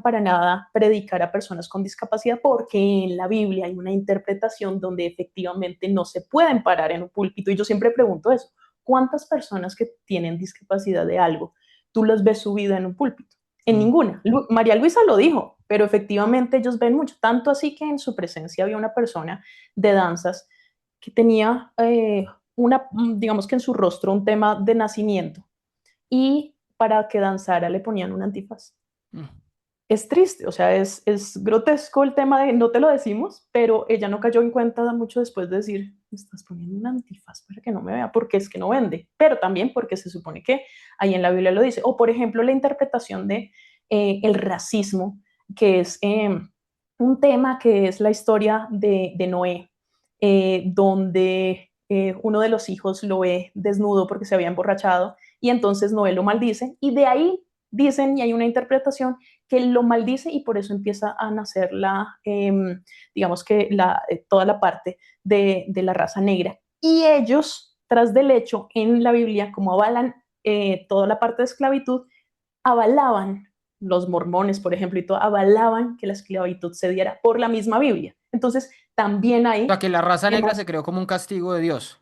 para nada predicar a personas con discapacidad porque en la Biblia hay una interpretación donde efectivamente no se pueden parar en un púlpito. Y yo siempre pregunto eso, ¿cuántas personas que tienen discapacidad de algo tú las ves subidas en un púlpito? En Mm. ninguna. María Luisa lo dijo, pero efectivamente ellos ven mucho, tanto así que en su presencia había una persona de danzas que tenía digamos que en su rostro un tema de nacimiento y para que danzara le ponían un antifaz. Mm. Es triste, o sea, es grotesco el tema de no te lo decimos, pero ella no cayó en cuenta mucho después de decir, me estás poniendo un antifaz para que no me vea, porque es que no vende, pero también porque se supone que ahí en la Biblia lo dice. O por ejemplo, la interpretación de el racismo, que es un tema que es la historia de Noé, donde uno de los hijos lo ve desnudo porque se había emborrachado y entonces Noé lo maldice y de ahí dicen y hay una interpretación que lo maldice y por eso empieza a nacer digamos que toda la parte de la raza negra. Y ellos, tras del hecho, en la Biblia, como avalan toda la parte de esclavitud, avalaban, los mormones, por ejemplo, y todo, avalaban que la esclavitud se diera por la misma Biblia. Entonces, también O sea, hay, que la raza en negra la, se creó como un castigo de Dios.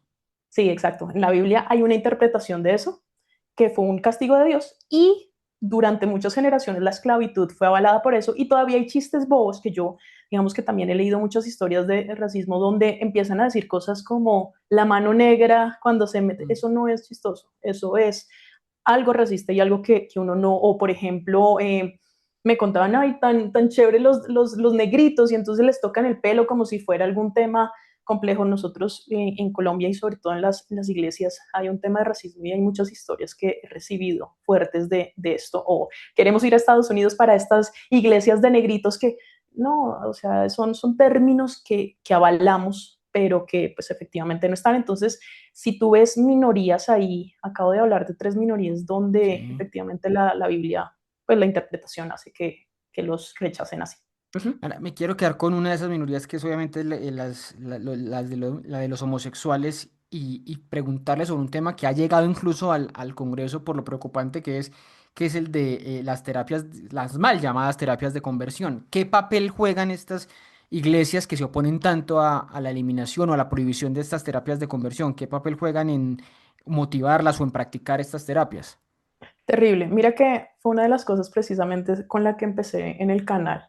sí, exacto, en la Biblia hay una interpretación de eso, que fue un castigo de Dios y durante muchas generaciones la esclavitud fue avalada por eso y todavía hay chistes bobos que yo, digamos que también he leído muchas historias de racismo donde empiezan a decir cosas como la mano negra cuando se mete, Mm. eso no es chistoso, eso es algo racista y algo que uno no, o por ejemplo, me contaban, ay, tan chévere los negritos y entonces les tocan el pelo como si fuera algún tema complejo. Nosotros en Colombia y sobre todo en las iglesias hay un tema de racismo y hay muchas historias que he recibido fuertes de esto. O queremos ir a Estados Unidos para estas iglesias de negritos que no, o sea, son términos que avalamos, pero que pues efectivamente no están. Entonces, si tú ves minorías ahí, acabo de hablar de 3 minorías donde Sí. efectivamente la Biblia, pues la interpretación hace que los rechacen así. Uh -huh. Ahora, me quiero quedar con una de esas minorías que es obviamente la de los homosexuales y preguntarle sobre un tema que ha llegado incluso al Congreso por lo preocupante que es el de las terapias, las mal llamadas terapias de conversión. ¿Qué papel juegan estas iglesias que se oponen tanto a la eliminación o a la prohibición de estas terapias de conversión? ¿Qué papel juegan en motivarlas o en practicar estas terapias? Terrible. Mira que fue una de las cosas precisamente con la que empecé en el canal.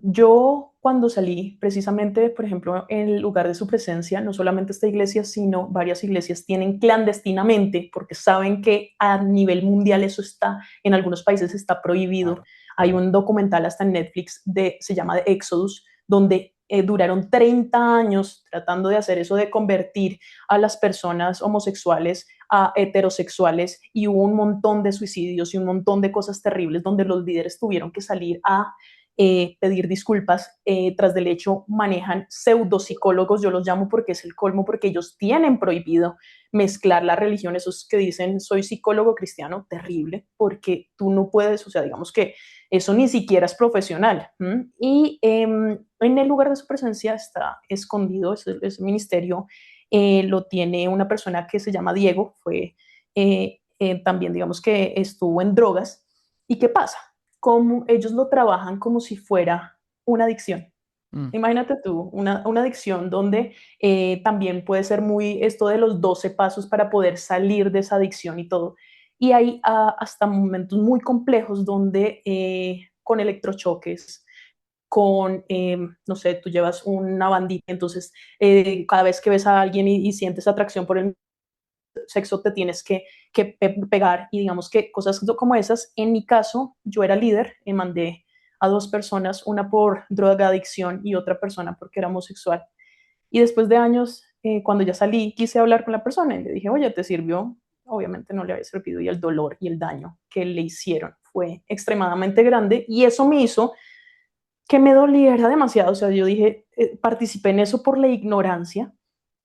Yo cuando salí, precisamente, por ejemplo, en el lugar de su presencia, no solamente esta iglesia, sino varias iglesias tienen clandestinamente, porque saben que a nivel mundial eso está, en algunos países está prohibido. Claro. Hay un documental hasta en Netflix, se llama The Exodus, donde duraron 30 años tratando de hacer eso de convertir a las personas homosexuales a heterosexuales y hubo un montón de suicidios y un montón de cosas terribles donde los líderes tuvieron que salir a pedir disculpas. Tras del hecho, manejan pseudopsicólogos, yo los llamo porque es el colmo, porque ellos tienen prohibido mezclar la religión, esos que dicen soy psicólogo cristiano, terrible, porque tú no puedes, o sea, digamos que eso ni siquiera es profesional. Y en el lugar de su presencia está escondido ese ministerio, lo tiene una persona que se llama Diego, fue también, digamos que estuvo en drogas. ¿Y qué pasa? Como ellos lo trabajan como si fuera una adicción. Mm. Imagínate tú, una adicción donde también puede ser muy esto de los 12 pasos para poder salir de esa adicción y todo. Y hay hasta momentos muy complejos donde con electrochoques, con, no sé, tú llevas una bandita, entonces cada vez que ves a alguien y sientes atracción por el sexo te tienes que pegar y digamos que cosas como esas. En mi caso, yo era líder y mandé a 2 personas, una por drogadicción y otra persona porque era homosexual. Y después de años, cuando ya salí, quise hablar con la persona y le dije, oye, ¿te sirvió? Obviamente no le había servido y el dolor y el daño que le hicieron fue extremadamente grande y eso me hizo que me doliera demasiado. O sea, yo dije, participé en eso por la ignorancia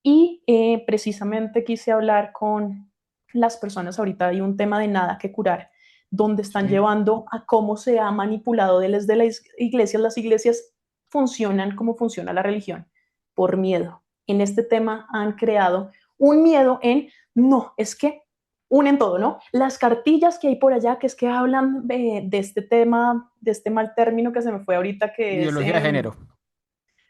y precisamente quise hablar con las personas. Ahorita hay un tema de nada que curar, donde están Sí. llevando a cómo se ha manipulado desde las iglesias. Las iglesias funcionan como funciona la religión, por miedo. En este tema han creado un miedo en, no, es que unen todo, ¿no? Las cartillas que hay por allá, que es que hablan de este tema, de este mal término que se me fue ahorita, que es Ideología de género.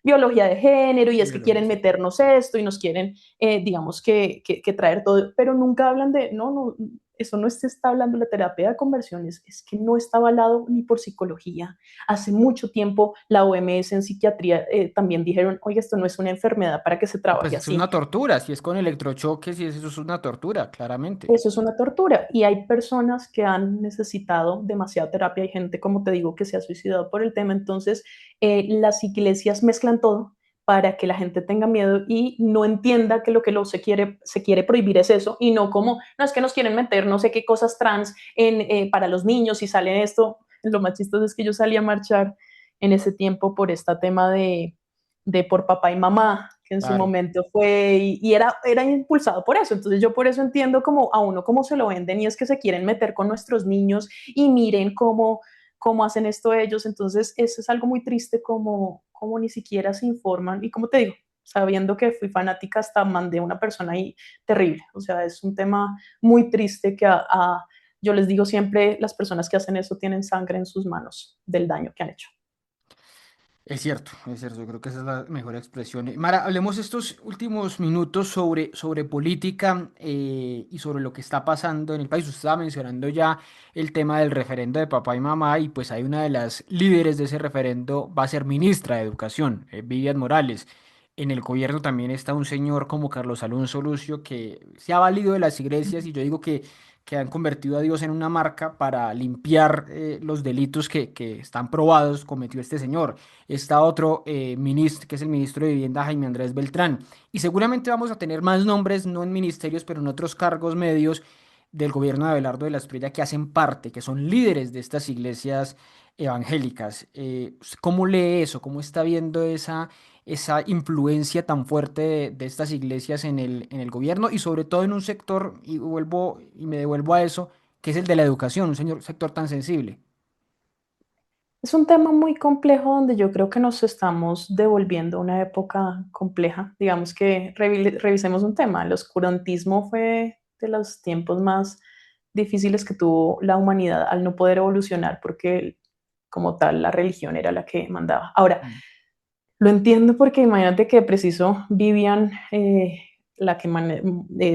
biología de género y es que Biología, quieren sí. meternos esto y nos quieren, digamos, que traer todo, pero nunca hablan de, no, no, eso no se está hablando, la terapia de conversiones es que no está avalado ni por psicología. Hace mucho tiempo la OMS en psiquiatría también dijeron, oye, esto no es una enfermedad para que se Pues trabaje es una así. tortura, si es con electrochoques, si eso es una tortura, claramente. Eso es una tortura y hay personas que han necesitado demasiada terapia, hay gente, como te digo, que se ha suicidado por el tema, entonces las iglesias mezclan todo para que la gente tenga miedo y no entienda que lo que se quiere prohibir es eso y no como, no es que nos quieren meter no sé qué cosas trans para los niños y sale esto. Lo más chistoso es que yo salí a marchar en ese tiempo por este tema de por papá y mamá, que en su Claro. momento fue, y era impulsado por eso. Entonces yo por eso entiendo como a uno cómo se lo venden y es que se quieren meter con nuestros niños y miren cómo hacen esto ellos. Entonces eso es algo muy triste como ni siquiera se informan. Y como te digo, sabiendo que fui fanática, hasta mandé a una persona ahí terrible. O sea, es un tema muy triste que yo les digo siempre, las personas que hacen eso tienen sangre en sus manos del daño que han hecho. Es cierto, yo creo que esa es la mejor expresión. Mara, hablemos estos últimos minutos sobre política y sobre lo que está pasando en el país. Usted estaba mencionando ya el tema del referendo de papá y mamá y pues hay una de las líderes de ese referendo, va a ser ministra de Educación, Vivian Morales. En el gobierno también está un señor como Carlos Alonso Lucio que se ha valido de las iglesias y yo digo que han convertido a Dios en una marca para limpiar los delitos que están probados cometió este señor. Está otro ministro, que es el ministro de Vivienda, Jaime Andrés Beltrán. Y seguramente vamos a tener más nombres, no en ministerios, pero en otros cargos medios del gobierno de Abelardo de la Espriella que hacen parte, que son líderes de estas iglesias evangélicas. ¿Cómo lee eso? ¿Cómo está viendo esa influencia tan fuerte de estas iglesias en el gobierno y sobre todo en un sector, y vuelvo y me devuelvo a eso, que es el de la educación, sector tan sensible? Es un tema muy complejo donde yo creo que nos estamos devolviendo a una época compleja. Digamos que revisemos un tema. El oscurantismo fue de los tiempos más difíciles que tuvo la humanidad al no poder evolucionar porque como tal la religión era la que mandaba. Ahora, Mm. lo entiendo porque imagínate que preciso Vivian, la que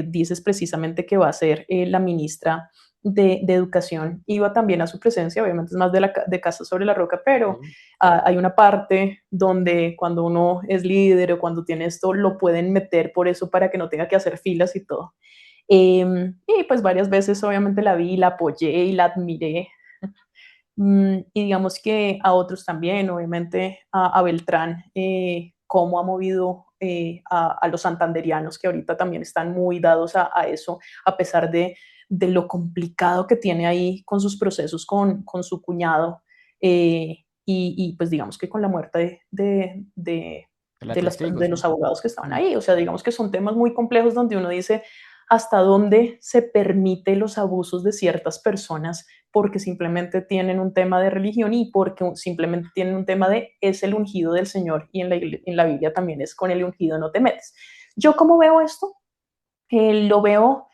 dices precisamente que va a ser la ministra de Educación, iba también a su presencia, obviamente es más de Casa sobre la Roca, pero Sí. hay una parte donde cuando uno es líder o cuando tiene esto, lo pueden meter por eso para que no tenga que hacer filas y todo. Y pues varias veces obviamente la vi, la apoyé y la admiré. Y digamos que a otros también, obviamente a Beltrán, cómo ha movido a los santanderianos que ahorita también están muy dados a eso, a pesar de lo complicado que tiene ahí con sus procesos con su cuñado. Y pues digamos que con la muerte De la testigo, de sí. los abogados que estaban Mm. ahí. O sea, digamos que son temas muy complejos donde uno dice hasta dónde se permite los abusos de ciertas personas porque simplemente tienen un tema de religión y porque simplemente tienen un tema de es el ungido del Señor y en la Biblia también es con el ungido no te metes. Yo cómo veo esto, lo veo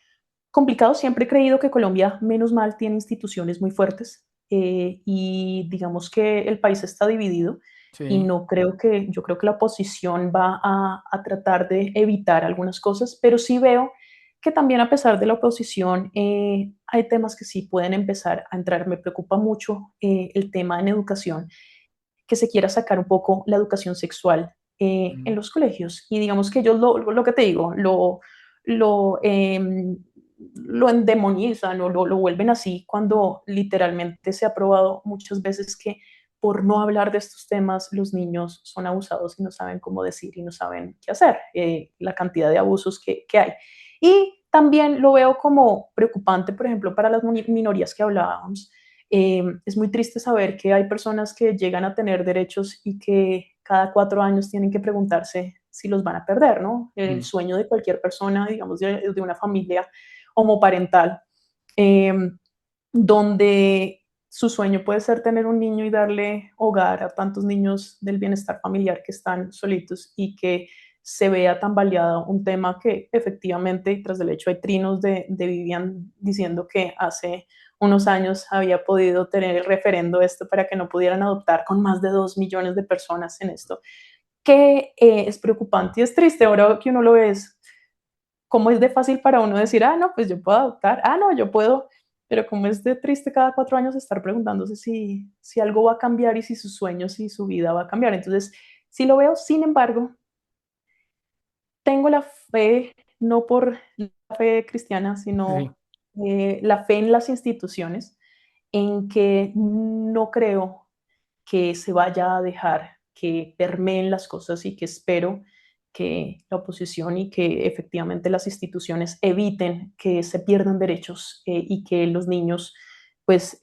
complicado, siempre he creído que Colombia, menos mal, tiene instituciones muy fuertes y digamos que el país está dividido y Sí. no creo que, yo creo que la oposición va a tratar de evitar algunas cosas, pero sí veo que también a pesar de la oposición hay temas que sí pueden empezar a entrar. Me preocupa mucho el tema en educación, que se quiera sacar un poco la educación sexual en Mm. los colegios. Y digamos que ellos lo que te digo, lo, eh, lo endemonizan o lo vuelven así cuando literalmente se ha probado muchas veces que por no hablar de estos temas los niños son abusados y no saben cómo decir y no saben qué hacer, la cantidad de abusos que hay. Y también lo veo como preocupante, por ejemplo, para las minorías que hablábamos. Es muy triste saber que hay personas que llegan a tener derechos y que cada 4 años tienen que preguntarse si los van a perder, ¿no? El Mm. sueño de cualquier persona, digamos, de una familia homoparental, eh, donde su sueño puede ser tener un niño y darle hogar a tantos niños del bienestar familiar que están solitos y que se vea tan baleado un tema que efectivamente, tras el hecho, hay trinos de Vivian diciendo que hace unos años había podido tener el referendo esto para que no pudieran adoptar con más de 2 millones de personas en esto, que es preocupante y es triste ahora que uno lo ve. cómo es de fácil para uno decir, ah, no, pues yo puedo adoptar, ah, no, yo puedo, pero cómo es de triste cada 4 años estar preguntándose si algo va a cambiar y si sus sueños y su vida va a cambiar. Entonces, sí lo veo, sin embargo, tengo la fe, no por la fe cristiana, Sí. sino la fe en las instituciones, en que no creo que se vaya a dejar que permeen las cosas y que espero que la oposición y que efectivamente las instituciones eviten que se pierdan derechos y que los niños pues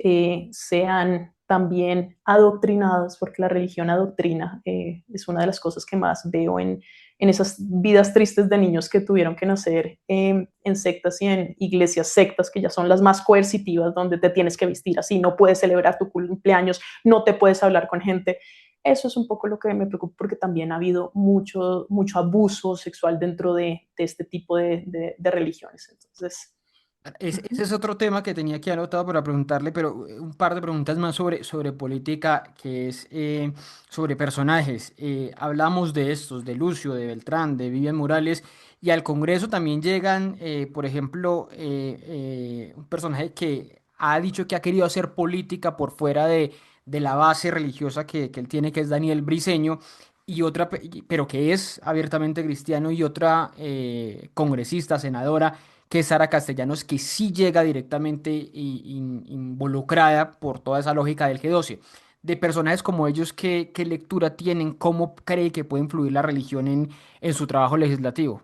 sean también adoctrinados, porque la religión adoctrina, es una de las cosas que más veo en esas vidas tristes de niños que tuvieron que nacer en sectas y en iglesias sectas, que ya son las más coercitivas, donde te tienes que vestir así, no puedes celebrar tu cumpleaños, no te puedes hablar con gente. Eso es un poco lo que me preocupa, porque también ha habido mucho abuso sexual dentro de este tipo de religiones. Entonces, Ese es otro tema que tenía aquí anotado para preguntarle, pero un par de preguntas más sobre política, que es sobre personajes. Hablamos de estos, de Lucio, de Beltrán, de Vivian Morales, y al Congreso también llegan, por ejemplo, un personaje que ha dicho que ha querido hacer política por fuera de la base religiosa que él tiene, que es Daniel Briceño, y otra, pero que es abiertamente cristiano, y otra congresista, senadora que es Sara Castellanos, que sí llega directamente involucrada por toda esa lógica del G12. De personajes como ellos, ¿qué lectura tienen? ¿Cómo cree que puede influir la religión en su trabajo legislativo?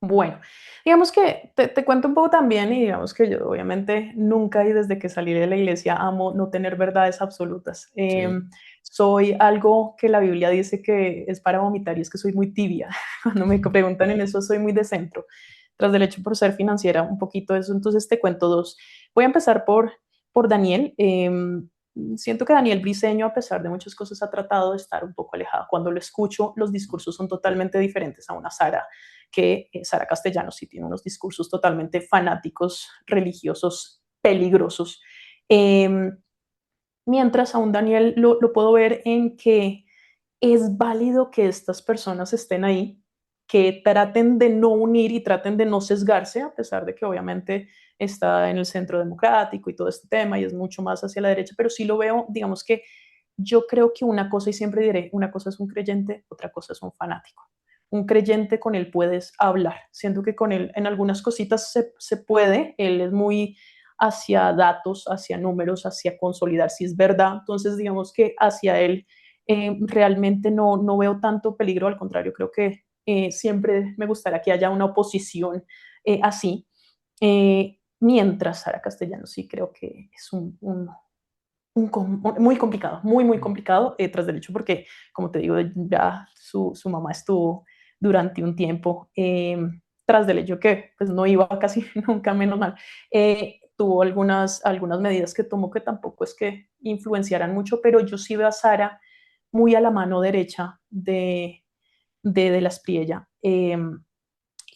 bueno, digamos que te cuento un poco también y digamos que yo obviamente nunca y desde que salí de la iglesia amo no tener verdades absolutas. Sí. Soy algo que la Biblia dice que es para vomitar y es que soy muy tibia. Cuando me preguntan en eso soy muy de centro, tras del hecho por ser financiera, un poquito eso. Entonces te cuento dos. Voy a empezar por Daniel. Siento que Daniel Briceño, a pesar de muchas cosas, ha tratado de estar un poco alejado. Cuando lo escucho, los discursos son totalmente diferentes a una Sara, que Sara Castellanos sí tiene unos discursos totalmente fanáticos, religiosos, peligrosos. Eh, Mientras a un Daniel lo puedo ver en que es válido que estas personas estén ahí, que traten de no unir y traten de no sesgarse, a pesar de que obviamente está en el centro democrático y todo este tema y es mucho más hacia la derecha, pero sí lo veo, digamos que yo creo que una cosa, y siempre diré, una cosa es un creyente, otra cosa es un fanático. Un creyente con él puedes hablar. Siento que con él en algunas cositas se puede, él es muy hacia datos, hacia números, hacia consolidar si es verdad. Entonces, digamos que hacia él realmente no veo tanto peligro, al contrario, creo que siempre me gustaría que haya una oposición así. Mientras Sara Castellanos sí creo que es muy complicado, muy complicado, tras del hecho, porque, como te digo, ya su mamá estuvo durante un tiempo tras del hecho que pues no iba casi nunca, menos mal. Tuvo algunas medidas que tomó que tampoco es que influenciaran mucho, pero yo sí veo a Sara muy a la mano derecha de la Espriella.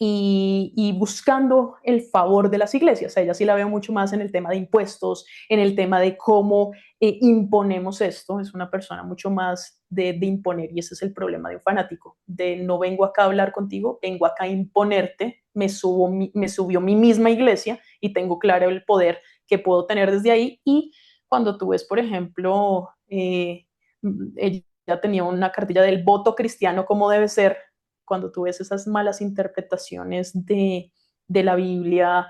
Y buscando el favor de las iglesias. Ella sí la veo mucho más en el tema de impuestos, en el tema de cómo imponemos esto. Es una persona mucho más de imponer y ese es el problema de un fanático, de no vengo acá a hablar contigo, vengo acá a imponerte, me subió mi misma iglesia y tengo claro el poder que puedo tener desde ahí. Y cuando tú ves, por ejemplo, ella tenía una cartilla del voto cristiano como debe ser, cuando tú ves esas malas interpretaciones de la Biblia,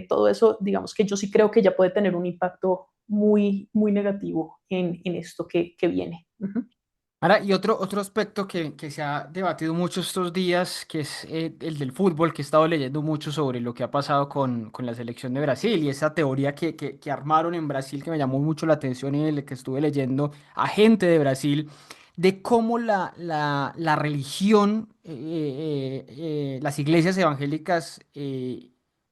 todo eso, digamos que yo sí creo que ya puede tener un impacto muy negativo en esto que viene. Uh -huh. Ahora, y otro aspecto que se ha debatido mucho estos días, que es el del fútbol, que he estado leyendo mucho sobre lo que ha pasado con la selección de Brasil y esa teoría que armaron en Brasil que me llamó mucho la atención y en el que estuve leyendo a gente de Brasil, de cómo la religión, las iglesias evangélicas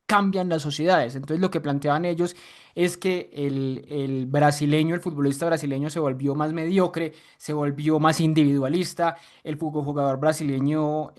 cambian las sociedades. Entonces lo que planteaban ellos es que el brasileño, el futbolista brasileño se volvió más mediocre, se volvió más individualista. El jugador brasileño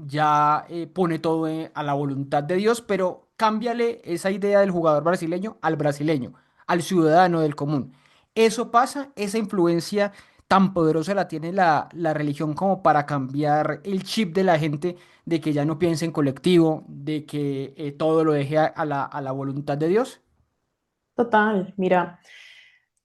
ya pone todo a la voluntad de Dios, pero cámbiale esa idea del jugador brasileño, al ciudadano del común. Eso pasa, esa influencia tan poderosa la tiene la religión como para cambiar el chip de la gente, de que ya no piense en colectivo, de que todo lo deje a la voluntad de Dios? Total, mira,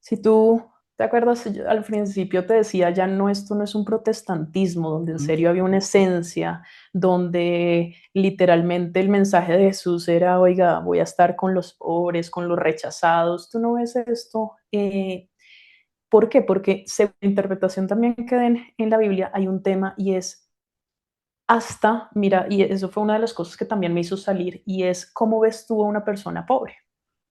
si tú te acuerdas, yo al principio te decía, ya no, esto no es un protestantismo, donde en Mm. serio había una esencia, donde literalmente el mensaje de Jesús era, oiga, voy a estar con los pobres, con los rechazados. Tú no ves esto. ¿Por qué? Porque según la interpretación también que den en la Biblia hay un tema y es hasta, mira, y eso fue una de las cosas que también me hizo salir, y es cómo ves tú a una persona pobre.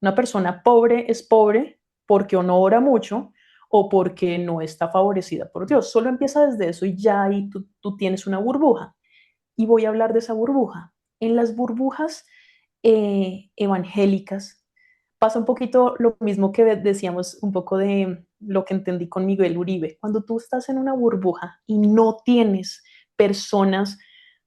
Una persona pobre es pobre porque o no ora mucho o porque no está favorecida por Dios. Solo empieza desde eso y ya ahí tú tienes una burbuja. Y voy a hablar de esa burbuja. En las burbujas evangélicas pasa un poquito lo mismo que decíamos un poco de lo que entendí con Miguel Uribe. Cuando tú estás en una burbuja y no tienes personas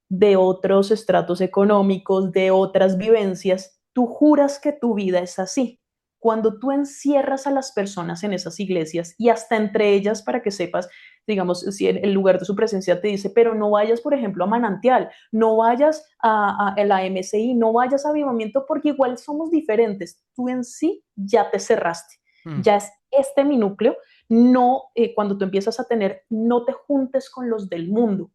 de otros estratos económicos, de otras vivencias, tú juras que tu vida es así. Cuando tú encierras a las personas en esas iglesias y hasta entre ellas, para que sepas, digamos, si en el lugar de su presencia te dice, pero no vayas, por ejemplo, a Manantial, no vayas a la MCI, no vayas a Avivamiento, porque igual somos diferentes. Tú en sí ya te cerraste, Mm. ya es este mi núcleo. No, cuando tú empiezas a tener, no te juntes con los del mundo,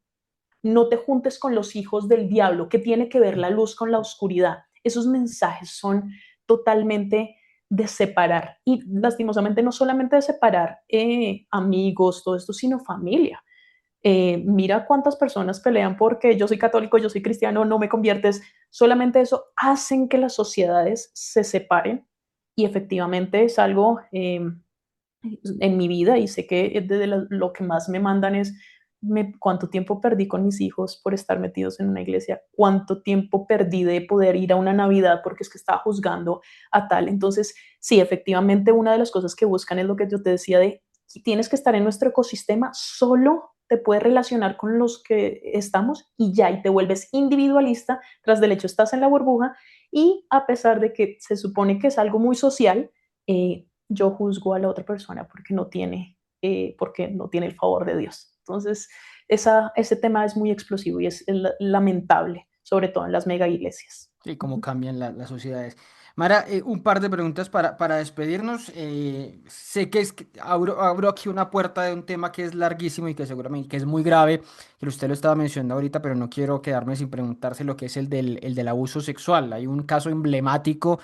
no te juntes con los hijos del diablo, que tiene que ver la luz con la oscuridad. Esos mensajes son totalmente de separar, y lastimosamente no solamente de separar amigos, todo esto, sino familia. Mira cuántas personas pelean porque yo soy católico, yo soy cristiano, no me conviertes. Solamente eso hacen que las sociedades se separen, y efectivamente es algo en mi vida, y sé que desde lo que más me mandan es cuánto tiempo perdí con mis hijos por estar metidos en una iglesia, cuánto tiempo perdí de poder ir a una Navidad porque es que estaba juzgando a tal. Entonces, sí, efectivamente, una de las cosas que buscan es lo que yo te decía de tienes que estar en nuestro ecosistema, solo te puedes relacionar con los que estamos y ya, y te vuelves individualista, tras del hecho estás en la burbuja, y a pesar de que se supone que es algo muy social, yo juzgo a la otra persona porque no tiene el favor de Dios. Entonces, ese tema es muy explosivo y es lamentable, sobre todo en las mega iglesias. Sí, cómo cambian las sociedades. Mara, un par de preguntas para despedirnos. Sé que abro aquí una puerta de un tema que es larguísimo y que seguramente que es muy grave, que usted lo estaba mencionando ahorita, pero no quiero quedarme sin preguntarse lo que es el del abuso sexual. Hay un caso emblemático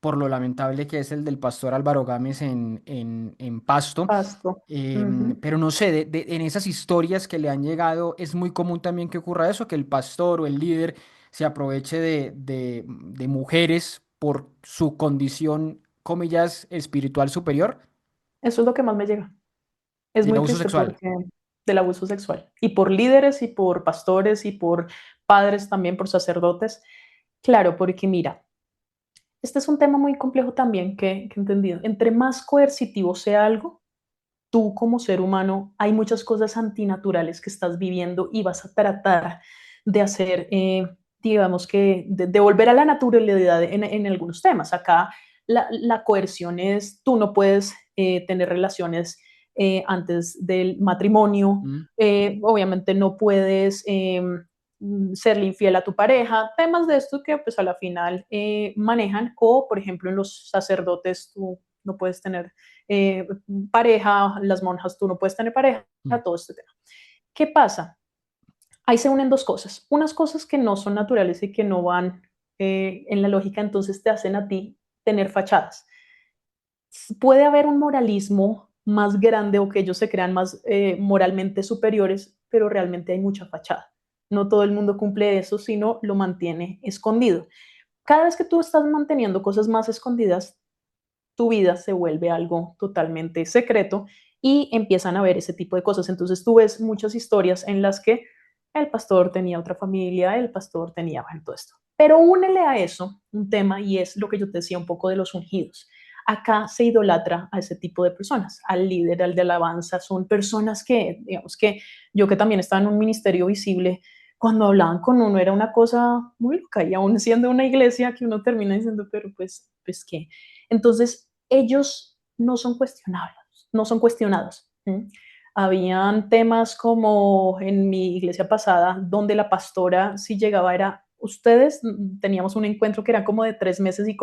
por lo lamentable que es el del pastor Álvaro Gámez en Pasto. Pasto. Ujú. Pero no sé, en esas historias que le han llegado, es muy común también que ocurra eso, que el pastor o el líder se aproveche de mujeres por su condición, comillas, espiritual superior, Eso es lo que más me llega. Es del muy abuso triste sexual. porque del abuso sexual. Y por líderes y por pastores y por padres también, por sacerdotes. Claro, porque mira, este es un tema muy complejo también que he entendido. Entre más coercitivo sea algo, tú como ser humano, hay muchas cosas antinaturales que estás viviendo y vas a tratar de hacer, digamos que, de volver a la naturalidad en algunos temas. Acá la coerción es, tú no puedes tener relaciones antes del matrimonio, Mm. obviamente no puedes serle infiel a tu pareja, temas de esto que pues a la final manejan, o por ejemplo en los sacerdotes tú no puedes tener eh, pareja, las monjas tú no puedes tener pareja, Mm. todo este tema. ¿Qué pasa? Ahí se unen dos cosas, unas cosas que no son naturales y que no van en la lógica, entonces te hacen a ti tener fachadas. Puede haber un moralismo más grande o que ellos se crean más moralmente superiores, pero realmente hay mucha fachada. No todo el mundo cumple eso, sino lo mantiene escondido. Cada vez que tú estás manteniendo cosas más escondidas, tu vida se vuelve algo totalmente secreto y empiezan a ver ese tipo de cosas. Entonces tú ves muchas historias en las que el pastor tenía otra familia, el pastor tenía, bueno, todo esto. Pero únele a eso un tema, y es lo que yo te decía un poco de los ungidos. Acá se idolatra a ese tipo de personas, al líder, al de alabanza. Son personas que, digamos que yo, que también estaba en un ministerio visible, cuando hablaban con uno era una cosa muy loca, y aún siendo una iglesia que uno termina diciendo, pero pues qué. Entonces, ellos no son cuestionables, no son cuestionados. ¿Mm? Habían temas como en mi iglesia pasada, donde la pastora si llegaba era, ustedes, teníamos un encuentro que era como de 3 meses y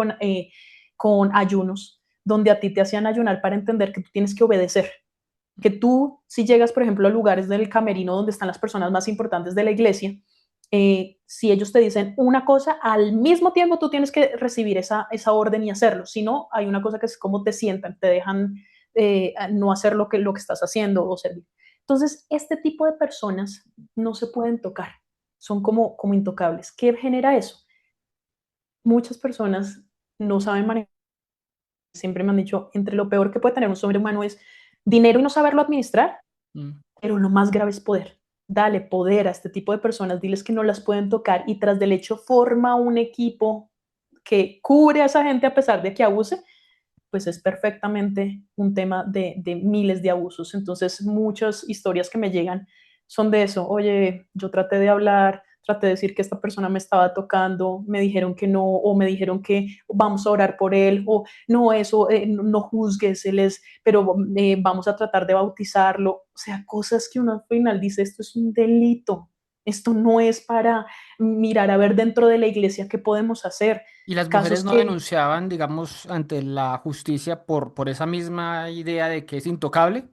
con ayunos, donde a ti te hacían ayunar para entender que tú tienes que obedecer, que tú, si llegas, por ejemplo, a lugares del camerino donde están las personas más importantes de la iglesia, si ellos te dicen una cosa, al mismo tiempo tú tienes que recibir esa orden y hacerlo. Si no, hay una cosa que es como te sientan, te dejan no hacer lo que estás haciendo o servir. Entonces, este tipo de personas no se pueden tocar, son como intocables. ¿Qué genera eso? Muchas personas no saben manejar. Siempre me han dicho, entre lo peor que puede tener un ser humano es dinero y no saberlo administrar, Mm. pero lo más grave es poder. Dale poder a este tipo de personas, diles que no las pueden tocar y tras del hecho forma un equipo que cubre a esa gente a pesar de que abuse, pues es perfectamente un tema de miles de abusos. Entonces, muchas historias que me llegan son de eso. Oye, yo traté de hablar, traté de decir que esta persona me estaba tocando, me dijeron que no, o me dijeron que vamos a orar por él, o no, eso, no juzgues, él es, pero vamos a tratar de bautizarlo. O sea, cosas que uno al final dice, esto es un delito, esto no es para mirar a ver dentro de la iglesia qué podemos hacer. Y las mujeres Casos no que denunciaban, digamos, ante la justicia por esa misma idea de que es intocable.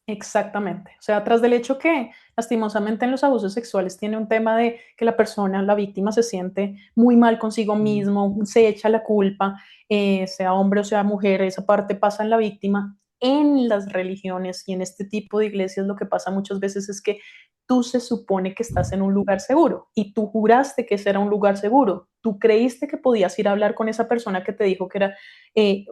exactamente. O sea, tras del hecho que lastimosamente en los abusos sexuales tiene un tema de que la persona, la víctima, se siente muy mal consigo Mm. mismo, se echa la culpa, sea hombre o sea mujer, esa parte pasa en la víctima. En las religiones y en este tipo de iglesias lo que pasa muchas veces es que tú se supone que estás en un lugar seguro y tú juraste que ese era un lugar seguro. Tú creíste que podías ir a hablar con esa persona que te dijo que era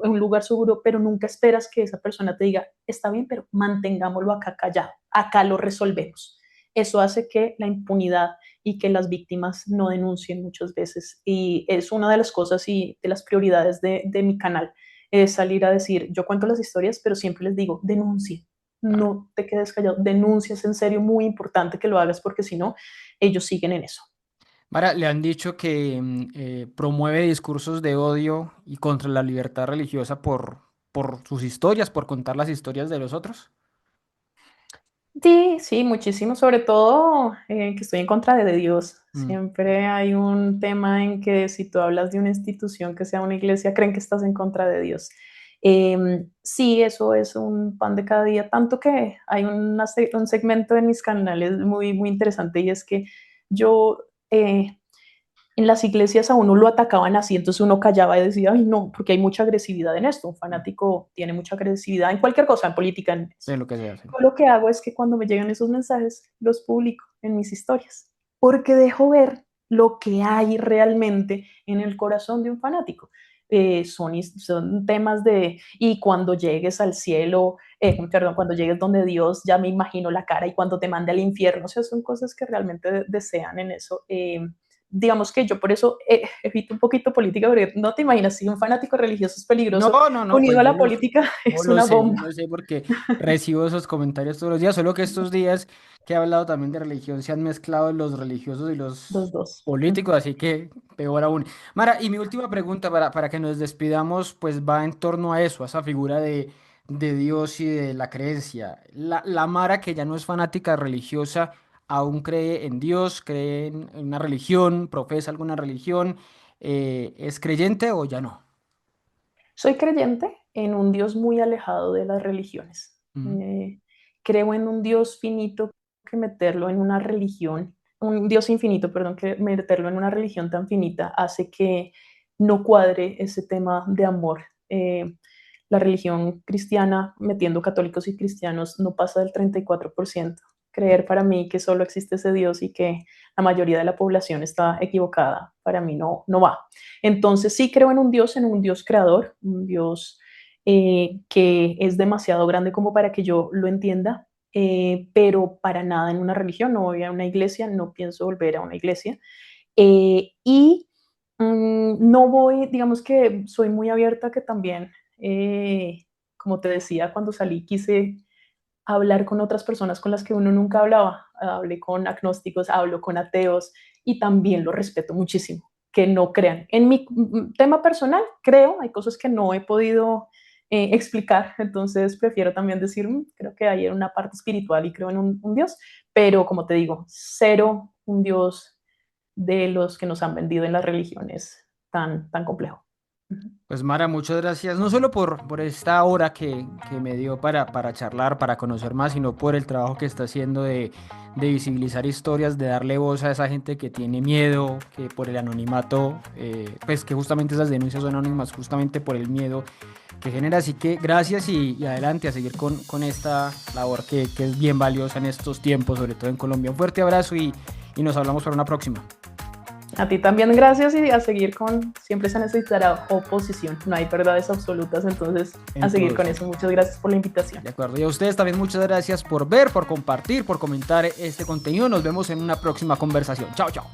un lugar seguro, pero nunca esperas que esa persona te diga, está bien, pero mantengámoslo acá callado, acá lo resolvemos. Eso hace que la impunidad y que las víctimas no denuncien muchas veces. Y es una de las cosas y de las prioridades de mi canal, es salir a decir, yo cuento las historias, pero siempre les digo, denuncien, Claro. no te quedes callado, denuncias en serio, muy importante que lo hagas porque si no, ellos siguen en eso. Mara, le han dicho que promueve discursos de odio y contra la libertad religiosa por sus historias, por contar las historias de los otros. Sí, sí, muchísimo, sobre todo que estoy en contra de Dios. Mm. Siempre hay un tema en que si tú hablas de una institución que sea una iglesia, creen que estás en contra de Dios. Sí, eso es un pan de cada día, tanto que hay un segmento en mis canales muy, muy interesante y es que yo en las iglesias a uno lo atacaban así, entonces uno callaba y decía, ay no, porque hay mucha agresividad en esto, un Mm. fanático tiene mucha agresividad en cualquier cosa, en política, en eso. De lo que se hace. Yo lo que hago es que cuando me llegan esos mensajes, los publico en mis historias, porque dejo ver lo que hay realmente en el corazón de un fanático. Son temas de, y cuando llegues al cielo, perdón, cuando llegues donde Dios, ya me imagino la cara y cuando te mande al infierno, o sea, son cosas que realmente desean en eso. Digamos que yo por eso evito un poquito política, porque no te imaginas, si un fanático religioso es No, peligroso, no, no, unido pues a la política, es una yo bomba. lo sé porque recibo esos comentarios todos los días, solo que estos días que he hablado también de religión se han mezclado los religiosos y Los los dos. políticos, así que peor aún. Mara, y mi última pregunta para que nos despidamos, pues va en torno a eso, a esa figura de Dios y de la creencia. La Mara, que ya no es fanática religiosa, aún cree en Dios, cree en una religión, profesa alguna religión, ¿es creyente o ya no? Soy creyente en un Dios muy alejado de las religiones. Mm. Creo en un Dios finito que meterlo en una religión, un Dios infinito, perdón, que meterlo en una religión tan finita hace que no cuadre ese tema de amor. La religión cristiana, metiendo católicos y cristianos, no pasa del 34%. Creer para mí que solo existe ese Dios y que la mayoría de la población está equivocada, para mí no va. Entonces sí creo en un Dios creador, un Dios que es demasiado grande como para que yo lo entienda, pero para nada en una religión, no voy a una iglesia, no pienso volver a una iglesia. Y no voy, digamos que soy muy abierta que también, como te decía, cuando salí quise hablar con otras personas con las que uno nunca hablaba. Hablé con agnósticos, hablo con ateos y también lo respeto muchísimo, que no crean. En mi tema personal, creo, hay cosas que no he podido explicar, entonces prefiero también decir, creo que hay una parte espiritual y creo en un Dios, pero como te digo, cero un Dios de los que nos han vendido en las religiones tan complejo. Pues Mara, muchas gracias, no solo por esta hora que me dio para charlar, para conocer más, sino por el trabajo que está haciendo de visibilizar historias, de darle voz a esa gente que tiene miedo, que por el anonimato, pues que justamente esas denuncias son anónimas, justamente por el miedo que genera. Así que gracias y adelante a seguir con esta labor que es bien valiosa en estos tiempos, sobre todo en Colombia. Un fuerte abrazo y nos hablamos para una próxima. A ti también gracias y a seguir siempre se necesitará oposición, no hay verdades absolutas, entonces a seguir con eso. Muchas gracias por la invitación. De acuerdo, y a ustedes también muchas gracias por ver, por compartir, por comentar este contenido. Nos vemos en una próxima conversación. Chao, chao.